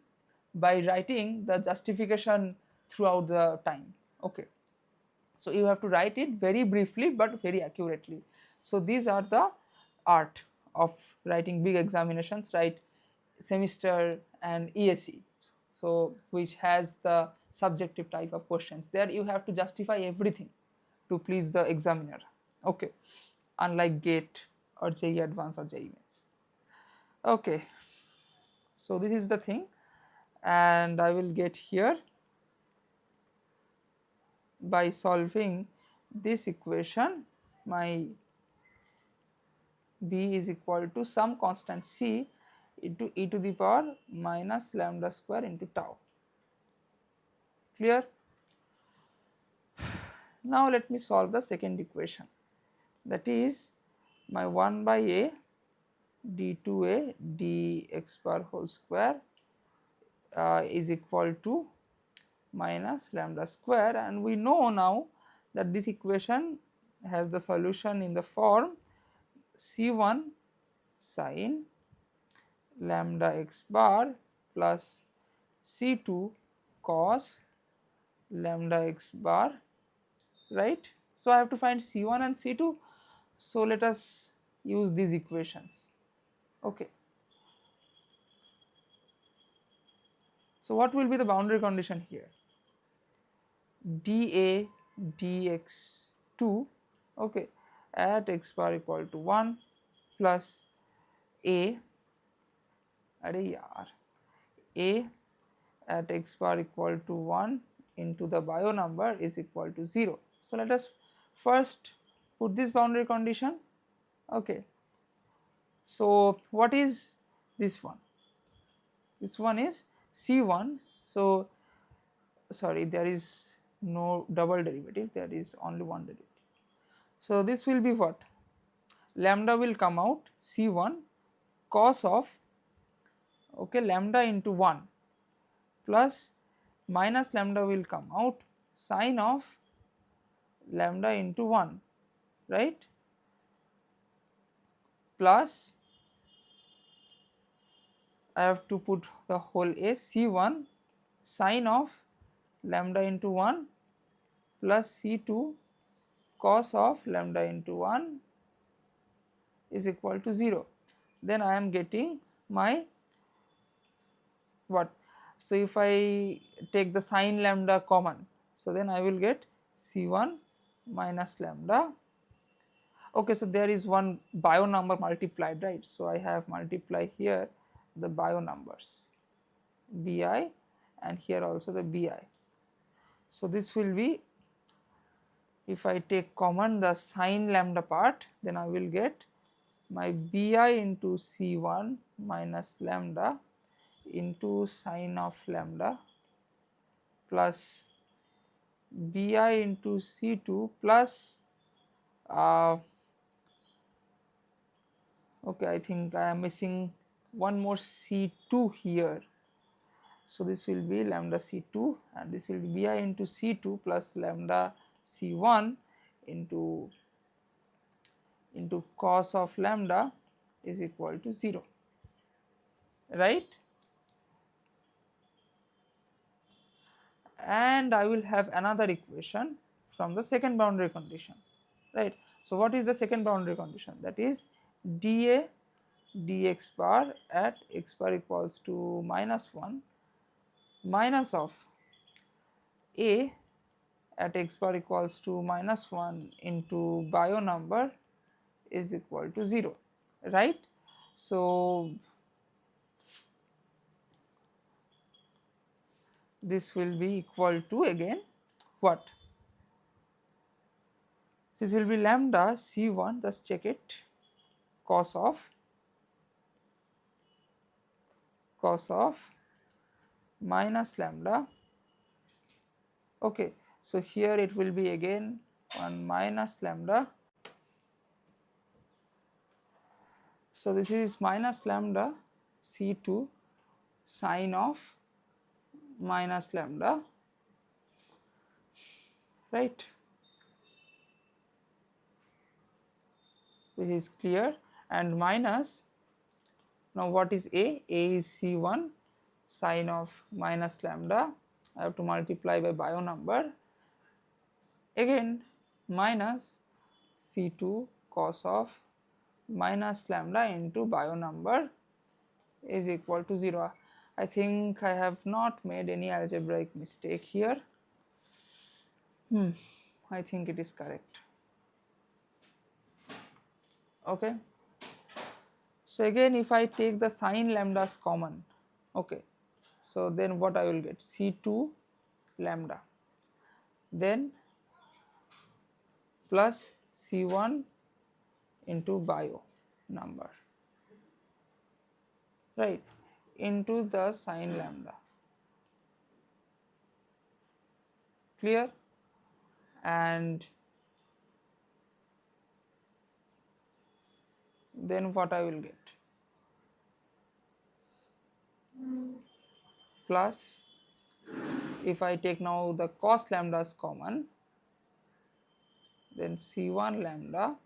by writing the justification throughout the time. Okay, so you have to write it very briefly but very accurately. So these are the art of writing big examinations, right? Semester and ESE, so which has the subjective type of questions. There you have to justify everything to please the examiner. Okay, unlike GATE or JEE Advanced or JEE Mains. Okay, so this is the thing, and I will get here by solving this equation. My b is equal to some constant c into e to the power minus lambda square into tau. Clear? Now let me solve the second equation, that is my 1 by a d2a dx power whole square is equal to minus lambda square, and we know now that this equation has the solution in the form c1 sin lambda x bar plus c2 cos lambda x bar, right? So I have to find c1 and c2, so let us use these equations. Okay, so what will be the boundary condition here? dA dx2, okay, at x bar equal to 1 plus a at x bar equal to 1 into the bio number is equal to 0. So let us first put this boundary condition. Okay, so what is this one? This one is c1. So sorry, there is no double derivative, there is only one derivative. So this will be what? Lambda will come out c1 cos of, okay, lambda into 1 plus minus lambda will come out sine of lambda into 1, right, plus I have to put the whole a c1 sine of lambda into 1 plus c2 cos of lambda into 1 is equal to 0. Then I am getting my what? So if I take the sine lambda common, so then I will get c1 minus lambda. Okay, so there is one bio number multiplied, right? So I have multiply here the bio numbers bi and here also the bi. So this will be, if I take common the sine lambda part, then I will get my bi into c1 minus lambda into sine of lambda plus Bi into C2 plus okay, I think I am missing one more C2 here. So this will be lambda C2 and this will be Bi into C2 plus lambda C1 into cos of lambda is equal to 0, right? And I will have another equation from the second boundary condition, right? So what is the second boundary condition? That is dA dx bar at x bar equals to -1 minus of a at x bar equals to -1 into bio number is equal to 0, right? So this will be equal to again what? This will be lambda C1, just check it, cos of minus lambda. Okay, so here it will be again 1 minus lambda. So this is minus lambda C2 sine of minus lambda, right? This is clear. And minus, now what is A? A is C1 sine of minus lambda. I have to multiply by bio number. Again minus C2 cos of minus lambda into bio number is equal to 0. I think I have not made any algebraic mistake here. I think it is correct. Okay. So again if I take the sine lambdas common, okay, so then what I will get? C2 lambda, then plus C1 into bio number, right, into the sine lambda. Clear? And then what I will get? Plus, if I take now the cos lambdas common, then C1 lambda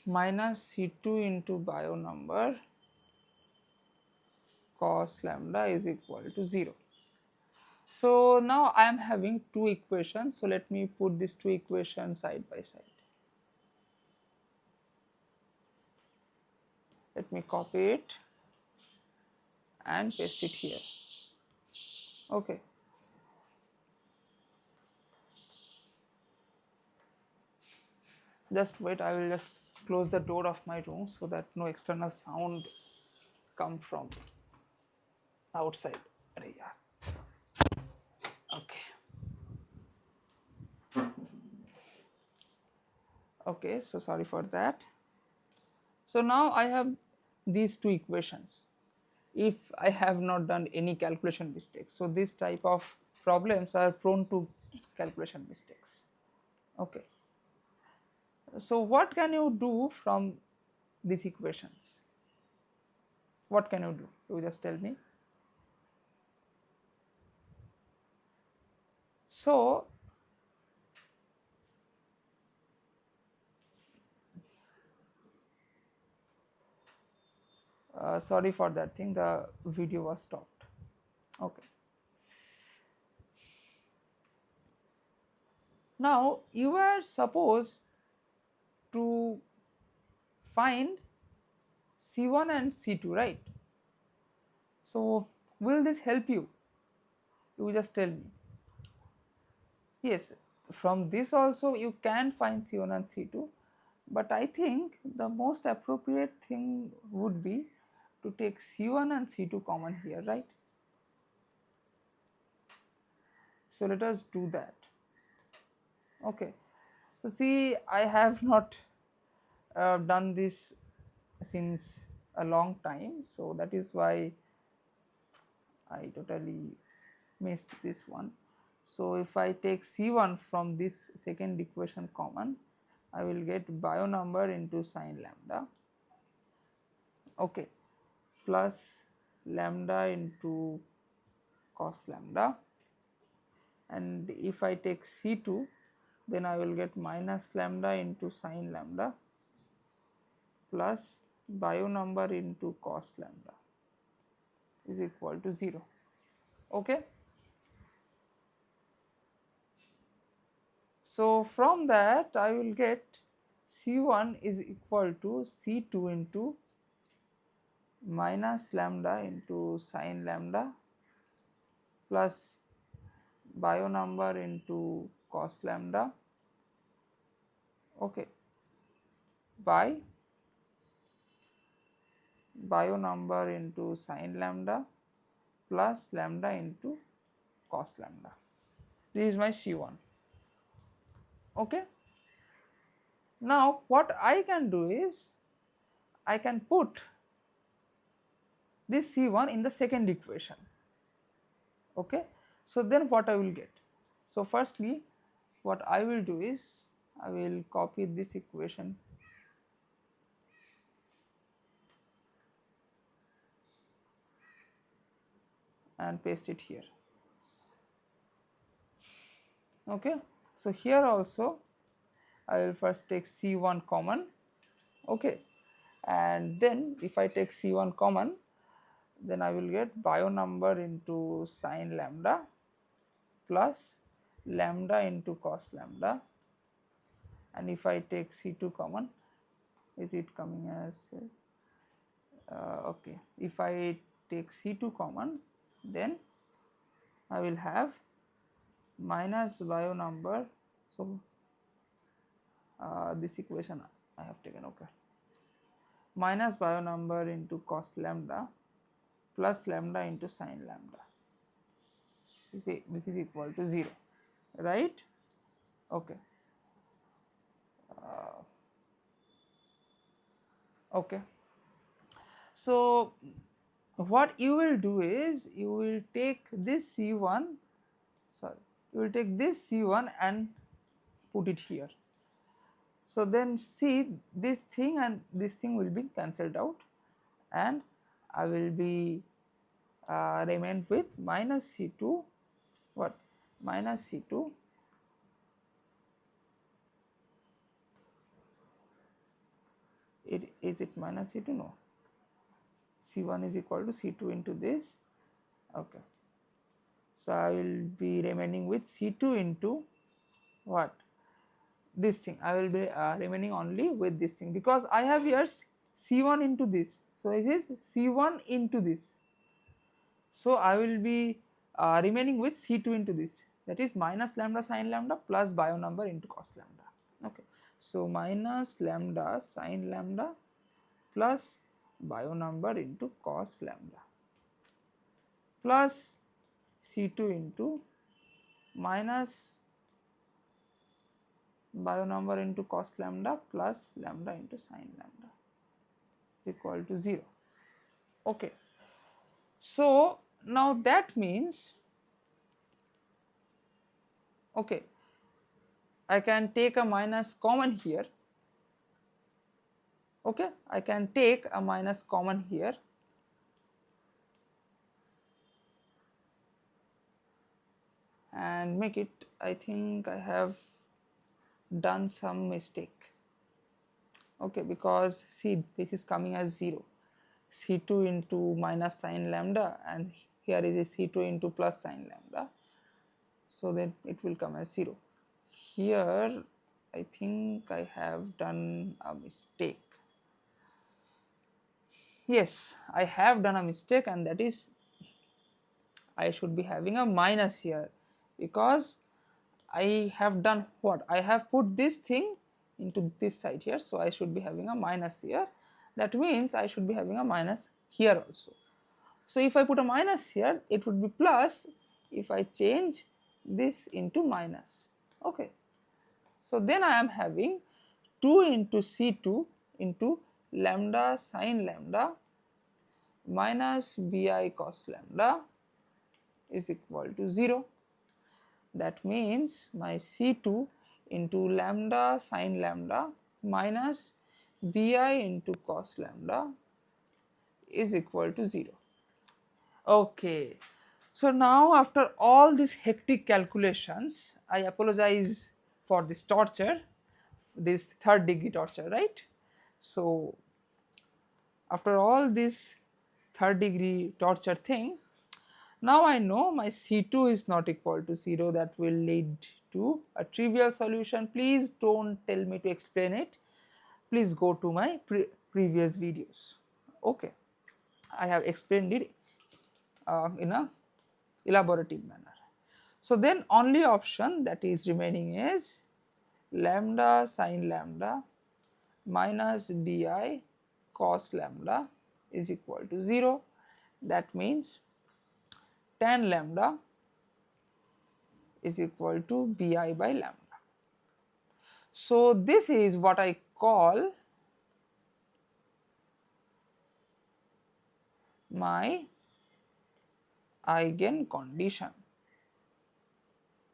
minus C2 into bio number cos lambda is equal to 0. So now I am having two equations. So let me put these two equations side by side. Let me copy it and paste it here. Okay. Just wait, I will just close the door of my room so that no external sound come from outside. Okay. Okay, so sorry for that. So now I have these two equations. If I have not done any calculation mistakes, so this type of problems are prone to calculation mistakes. Okay. So what can you do from these equations? What can you do? You just tell me. So sorry for that thing, the video was stopped. Okay. Now you are supposed to find C1 and C2, right? So will this help you? You just tell me. Yes, from this also you can find C1 and C2, but I think the most appropriate thing would be to take C1 and C2 common here, right? So let us do that. Okay. So see, I have not done this since a long time, so that is why I totally missed this one. So if I take C1 from this second equation common, I will get bio number into sine lambda, okay, plus lambda into cos lambda, and if I take C2, then I will get minus lambda into sine lambda plus bio number into cos lambda is equal to 0, okay. So from that I will get C1 is equal to C2 into minus lambda into sine lambda plus bio number into cos lambda, okay, by bio number into sine lambda plus lambda into cos lambda. This is my C1, okay. Now what I can do is I can put this C1 in the second equation, okay. So then what I will get? So firstly what I will do is I will copy this equation and paste it here, okay. So here also I will first take C1 common, okay, and then if I take C1 common, then I will get bio number into sine lambda plus lambda into cos lambda, and if I take C2 common, is it coming as okay, if I take C2 common, then I will have minus bio number, so this equation I have taken, okay, minus bio number into cos lambda plus lambda into sine lambda, this is equal to 0, right, okay. Okay, so what you will do is you will take this C1, sorry, you will take this C1 and put it here. So then see this thing and this thing will be cancelled out, and I will be remain with minus C2, what, minus C2 is it minus C2, no, C1 is equal to C2 into this, okay. So I will be remaining with C2 into what, this thing, I will be remaining only with this thing because I have here C1 into this, so it is C1 into this, so I will be remaining with C2 into this, that is minus lambda sine lambda plus bio number into cos lambda, okay. So minus lambda sine lambda plus bio number into cos lambda plus C2 into minus bio number into cos lambda plus lambda into sine lambda is equal to 0, okay. So now that means, okay, I can take a minus common here, okay, I can take a minus common here, and make it, I think I have done some mistake, okay, because see this is coming as 0, C2 into minus sine lambda, and here is a C2 into plus sine lambda, so then it will come as 0. Here I think I have done a mistake, yes, I have done a mistake, and that is I should be having a minus here, because I have done what, I have put this thing into this side here, so I should be having a minus here, that means I should be having a minus here also. So if I put a minus here, it would be plus if I change this into minus, okay. So then I am having 2 into C2 into lambda sine lambda minus bi cos lambda is equal to 0. That means my C2 into lambda sine lambda minus Bi into cos lambda is equal to 0. Okay. So now after all these hectic calculations, I apologize for this torture, this third degree torture, right? So after all this third degree torture thing, now I know my C2 is not equal to 0. That will lead to a trivial solution. Please don't tell me to explain it. Please go to my previous videos. Okay, I have explained it in a elaborative manner. So then only option that is remaining is lambda sine lambda minus Bi cos lambda is equal to 0. That means tan lambda is equal to Bi by lambda. So this is what I call my eigen condition.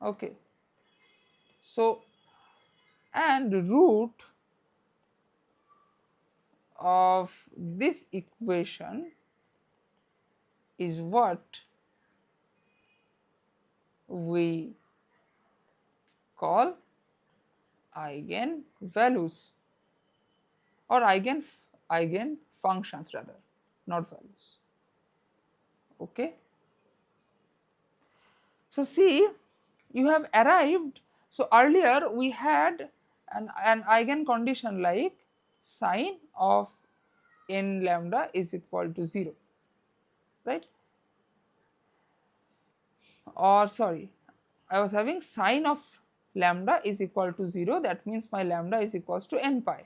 Okay. So and root of this equation is what we call eigen values or eigen functions rather, not values. Okay. So see, you have arrived. So earlier we had an eigen condition like sine of n lambda is equal to 0, right? Or sorry, I was having sine of lambda is equal to 0. That means my lambda is equals to n pi.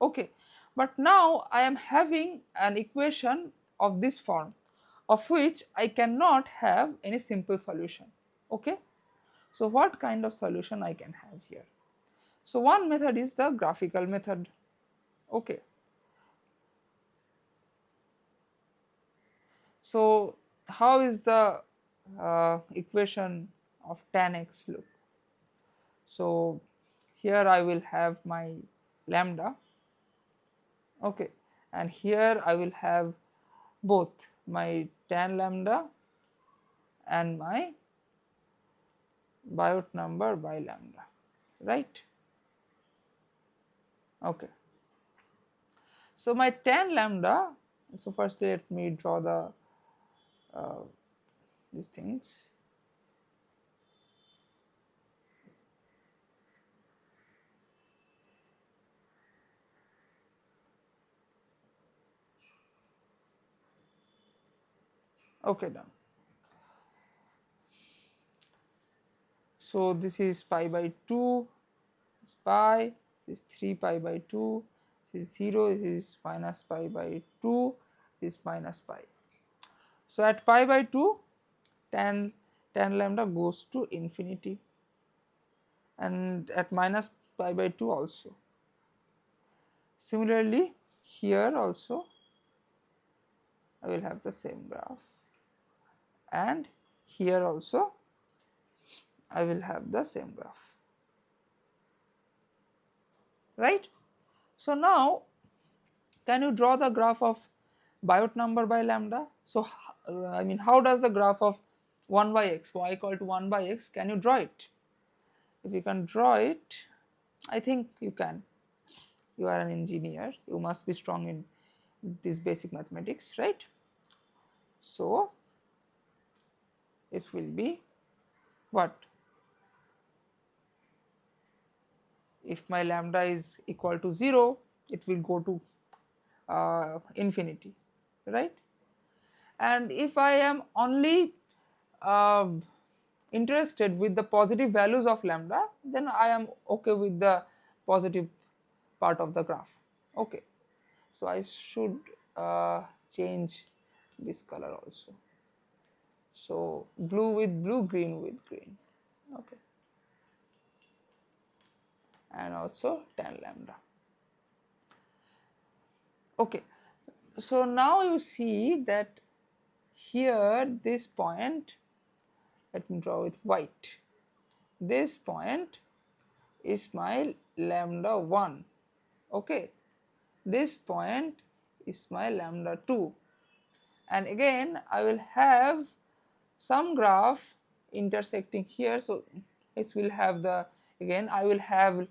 Okay, but now I am having an equation of this form, of which I cannot have any simple solution. Okay, so what kind of solution I can have here? So one method is the graphical method. Okay, so how is the equation of tan x look? So here I will have my lambda, okay, and here I will have both my tan lambda and my Biot number by lambda, right? Okay. So my tan lambda, so first let me draw the these things. Okay, done. So this is pi by 2, this is pi, this is 3 pi by 2, this is 0, this is minus pi by 2, this is minus pi. So at pi by 2, tan lambda goes to infinity, and at minus pi by 2 also. Similarly, here also I will have the same graph, and here also I will have the same graph, right? So now can you draw the graph of Biot number by lambda? So I mean, how does the graph of 1 by x, y equal to 1 by x, can you draw it? If you can draw it, I think you can. You are an engineer, you must be strong in this basic mathematics, right? So this will be what? If my lambda is equal to 0, it will go to infinity, right? And if I am only uh, interested with the positive values of lambda, then I am okay with the positive part of the graph. Okay, so I should change this color also. So blue with blue, green with green. Okay, and also tan lambda. Okay, so now you see that here this point, let me draw with white. this point is my lambda 1, okay. This point is my lambda 2, and again I will have some graph intersecting here. So this will have the, again I will have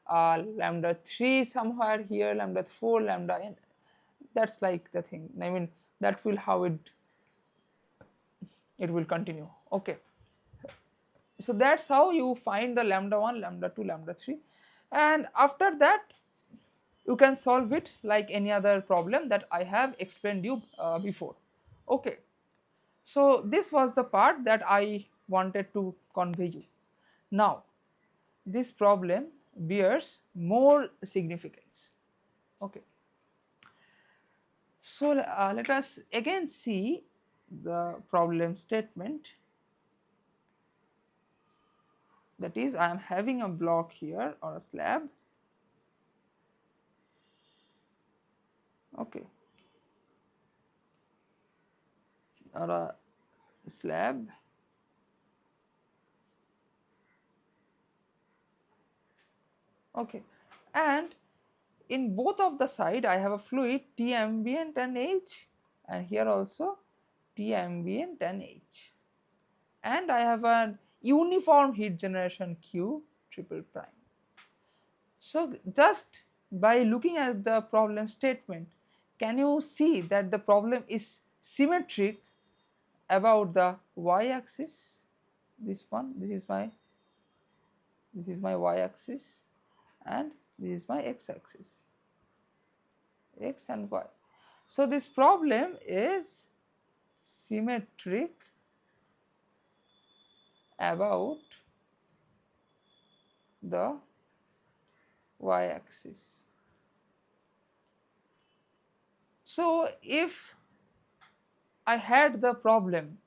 lambda 3 somewhere here, lambda 4, lambda n. That's like the thing, I mean that will how it will continue, okay. So that's how you find the lambda 1, lambda 2, lambda 3, and after that you can solve it like any other problem that I have explained you before, okay. So this was the part that I wanted to convey you. Now this problem bears more significance, okay. So let us again see the problem statement, that is I am having a block here or a slab, okay, or a slab, okay, and in both of the side I have a fluid T ambient and H, and here also T ambient and H, and I have a uniform heat generation Q triple prime. So just by looking at the problem statement, can you see that the problem is symmetric about the y-axis? This one, this is my y-axis, and this is my x-axis, x and y. So this problem is symmetric about the y-axis. So if I had the problem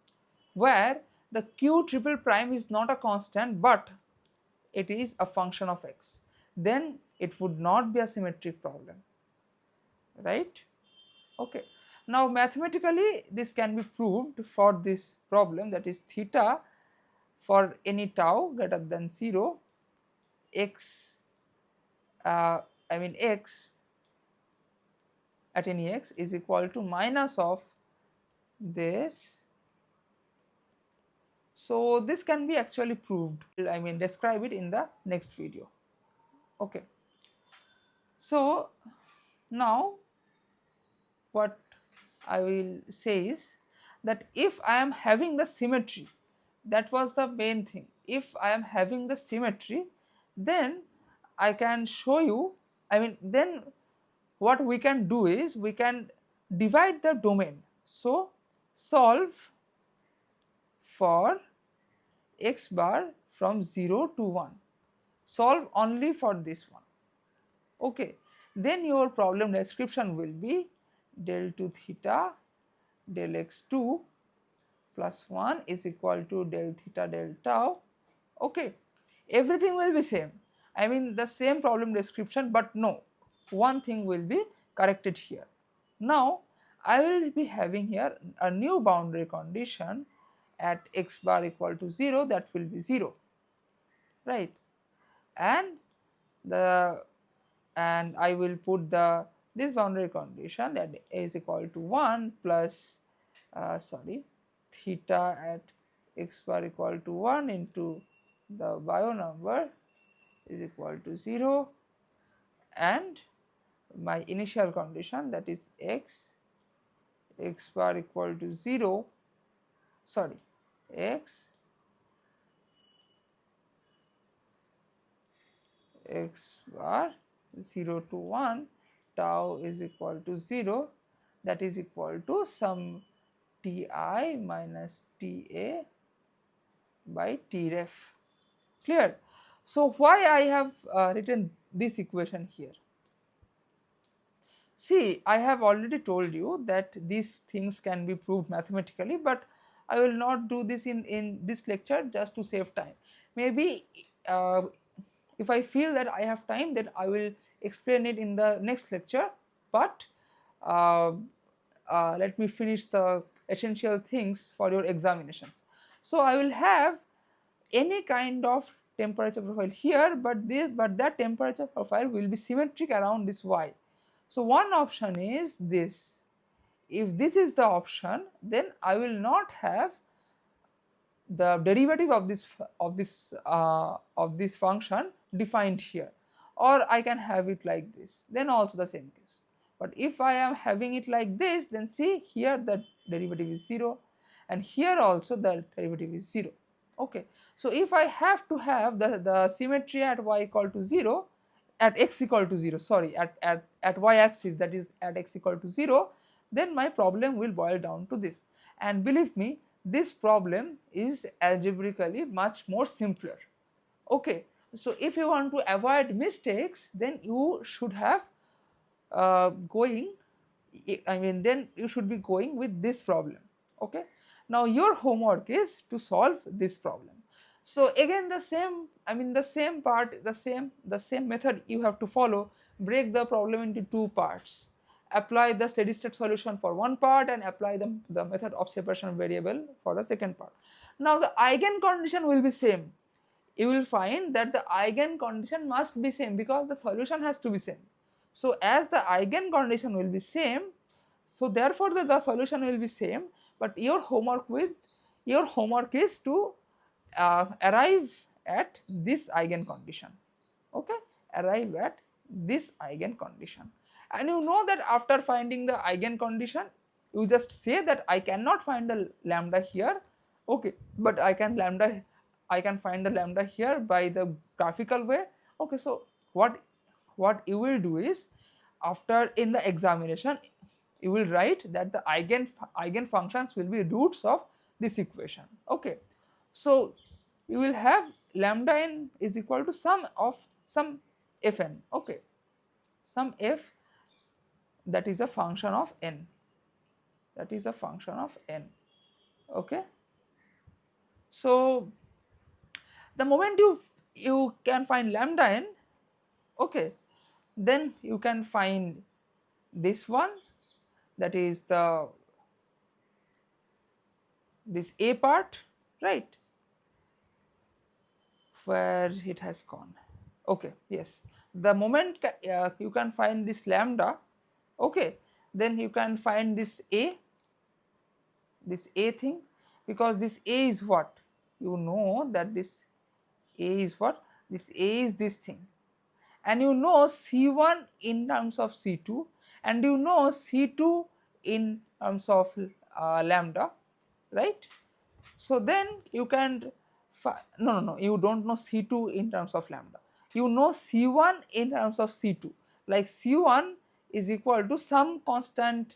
where the q triple prime is not a constant but it is a function of x, then it would not be a symmetric problem, right? Okay. Now mathematically this can be proved for this problem, that is theta for any tau greater than 0, x I mean x at any x is equal to minus of this. So this can be actually proved, I mean describe it in the next video, okay. So now what I will say is that if I am having the symmetry, that was the main thing, if I am having the symmetry, then I can show you, I mean then what we can do is we can divide the domain. So solve for x bar from 0 to 1, solve only for this one, okay. Then your problem description will be del 2 theta del x2 plus 1 is equal to del theta del tau, okay. Everything will be same, I mean the same problem description, but no, one thing will be corrected here. Now I will be having here a new boundary condition at x bar equal to 0, that will be 0, right, and I will put this boundary condition that is equal to 1 plus theta at x bar equal to 1 into the bio number is equal to 0, and my initial condition, that is x bar equal to 0, x bar 0 to 1 tau is equal to 0, that is equal to some Ti minus Ta by Tref. Clear? So why I have written this equation here? See, I have already told you that these things can be proved mathematically, but I will not do this in this lecture just to save time. Maybe if I feel that I have time, then I will explain it in the next lecture, but let me finish the essential things for your examinations. So I will have any kind of temperature profile here, but that temperature profile will be symmetric around this y. So one option is this. If this is the option, then I will not have the derivative of this function defined here, or I can have it like this, then also the same case. But if I am having it like this, then see here the derivative is 0 and here also the derivative is 0. Okay, so if I have to have the symmetry at y equal to 0, at x equal to 0, sorry, at y axis, that is at x equal to 0, then my problem will boil down to this. And believe me, this problem is algebraically much more simpler. Okay, so if you want to avoid mistakes, then you should have then you should be going with this problem. Okay, now your homework is to solve this problem. So again the same, the same method you have to follow. Break the problem into two parts. Apply the steady state solution for one part and apply the method of separation of variable for the second part. Now the eigen condition will be same. You will find that the eigen condition must be same because the solution has to be same. So as the eigen condition will be same, so therefore the solution will be same, but your homework is to arrive at this eigen condition. Okay, arrive at this eigen condition. And you know that after finding the eigen condition, you just say that I cannot find the lambda here. Okay, but I can find the lambda here by the graphical way. Okay, so what you will do is, after in the examination you will write that the eigen functions will be roots of this equation. Okay, so you will have lambda n is equal to sum of some fn. Okay, some f that is a function of n, okay. So the moment you can find lambda n, okay, then you can find this one, that is this a part, right, where it has gone. Okay, yes, the moment you can find this lambda, okay, then you can find this a thing, because this a is what, you know that this a is what, this a is this thing, and you know C1 in terms of C2, and you know C2 in terms of lambda, right. So then you can no, you don't know C2 in terms of lambda, you know C1 in terms of C2, like C1 is equal to some constant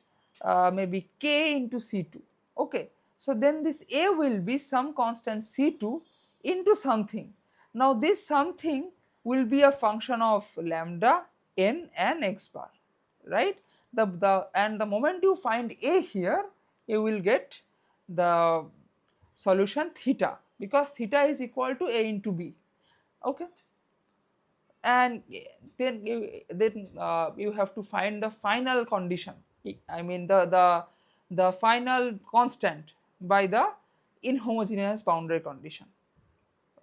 maybe k into C2. Okay, so then this a will be some constant C2 into something. Now this something will be a function of lambda, n and x bar, right. And the moment you find a here, you will get the solution theta, because theta is equal to a into b. Okay, and then you have to find the final condition, I mean the final constant by the inhomogeneous boundary condition.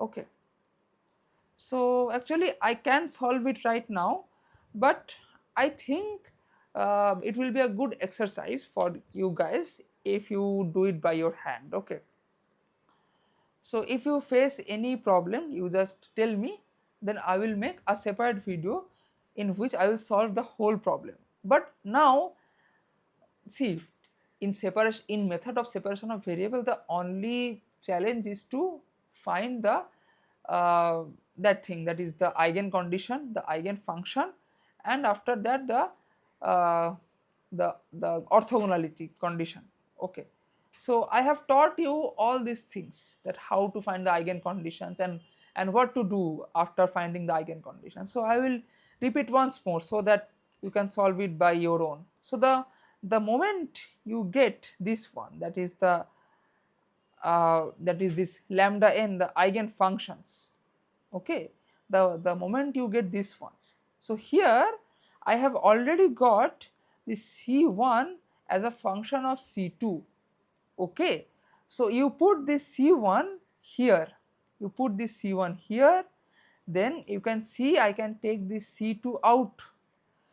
Okay, so actually I can solve it right now, but I think it will be a good exercise for you guys if you do it by your hand. Okay, so if you face any problem, you just tell me, then I will make a separate video in which I will solve the whole problem. But now see, in method of separation of variable, the only challenge is to find the that thing, that is the eigen condition, the eigen function, and after that the orthogonality condition. Okay, so I have taught you all these things, that how to find the eigen conditions and what to do after finding the eigen conditions. So I will repeat once more so that you can solve it by your own. So the moment you get this one, that is this lambda n, the eigen functions, okay, the moment you get these ones, so here I have already got this C1 as a function of C2. Okay, so you put this C1 here, You put this C1 here, then you can see I can take this C2 out.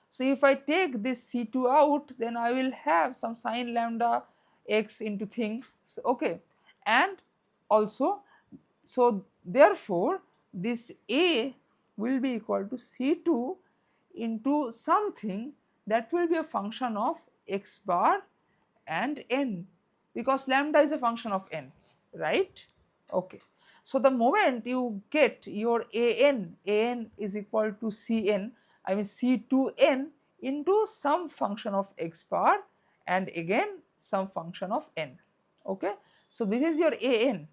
So if I take this C2 out, then I will have some sin lambda x into thing, so, okay, and also, so therefore this A will be equal to C2 into something that will be a function of x bar and n, because lambda is a function of n, right? Okay. So the moment you get your an is equal to Cn, I mean C2n into some function of x bar and again some function of n, okay. So this is your an,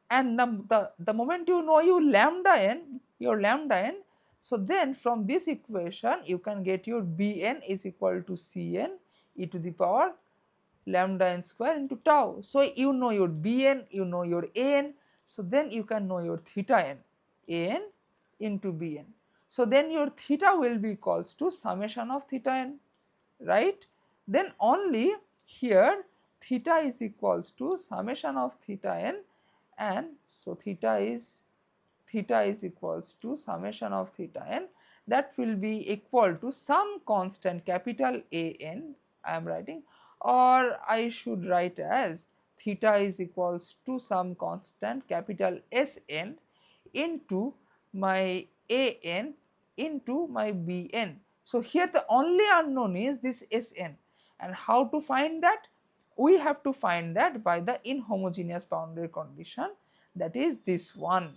and the moment you know your lambda n, so then from this equation you can get your bn is equal to Cn e to the power lambda n square into tau. So you know your bn, you know your an, so then you can know your theta n, an into bn. So then your theta will be equals to summation of theta n, right? Then only here theta is equals to summation of theta n, and so theta is equals to summation of theta n, that will be equal to some constant capital an I am writing, or I should write as theta is equals to some constant capital Sn into my an into my bn. So here the only unknown is this Sn, and how to find that? We have to find that by the inhomogeneous boundary condition, that is this one,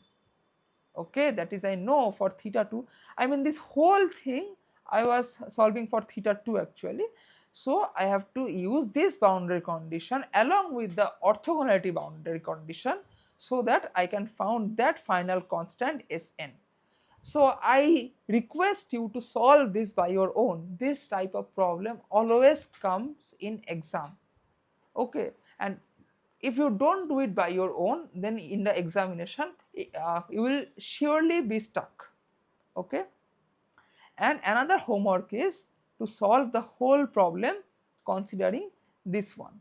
okay, that is I know for theta 2, I mean this whole thing I was solving for theta 2 actually. So I have to use this boundary condition along with the orthogonality boundary condition, so that I can found that final constant Sn. So I request you to solve this by your own. This type of problem always comes in exam, okay, and if you don't do it by your own, then in the examination you will surely be stuck, okay. And another homework is to solve the whole problem considering this one.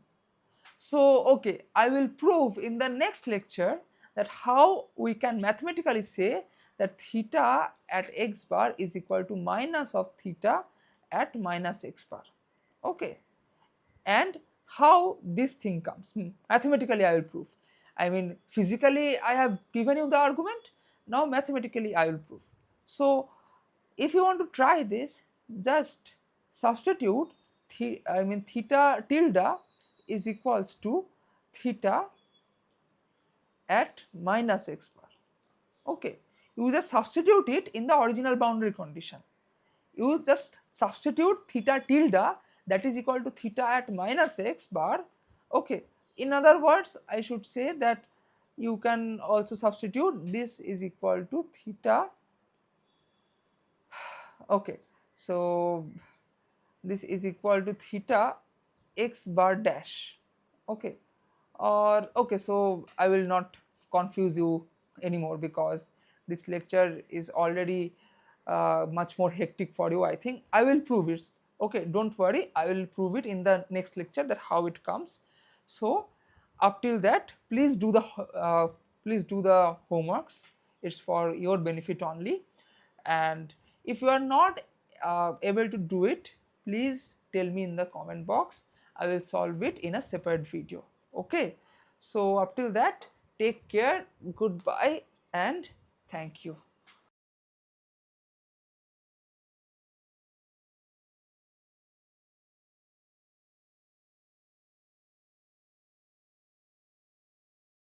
So okay, I will prove in the next lecture that how we can mathematically say that theta at x bar is equal to minus of theta at minus x bar, okay, and how this thing comes. Mathematically I will prove. I mean physically I have given you the argument, now mathematically I will prove. So if you want to try this, just substitute theta tilde is equals to theta at minus x bar, okay. You just substitute it in the original boundary condition. You just substitute theta tilde, that is equal to theta at minus x bar, okay. In other words, I should say that you can also substitute this is equal to theta, okay. So this is equal to theta x bar dash, okay, or okay, so I will not confuse you anymore because this lecture is already much more hectic for you. I think I will prove it, okay, don't worry, I will prove it in the next lecture that how it comes. So up till that, please do the homeworks, it's for your benefit only, and if you are not able to do it, please tell me in the comment box, I will solve it in a separate video, okay. So up till that, take care, goodbye and thank you.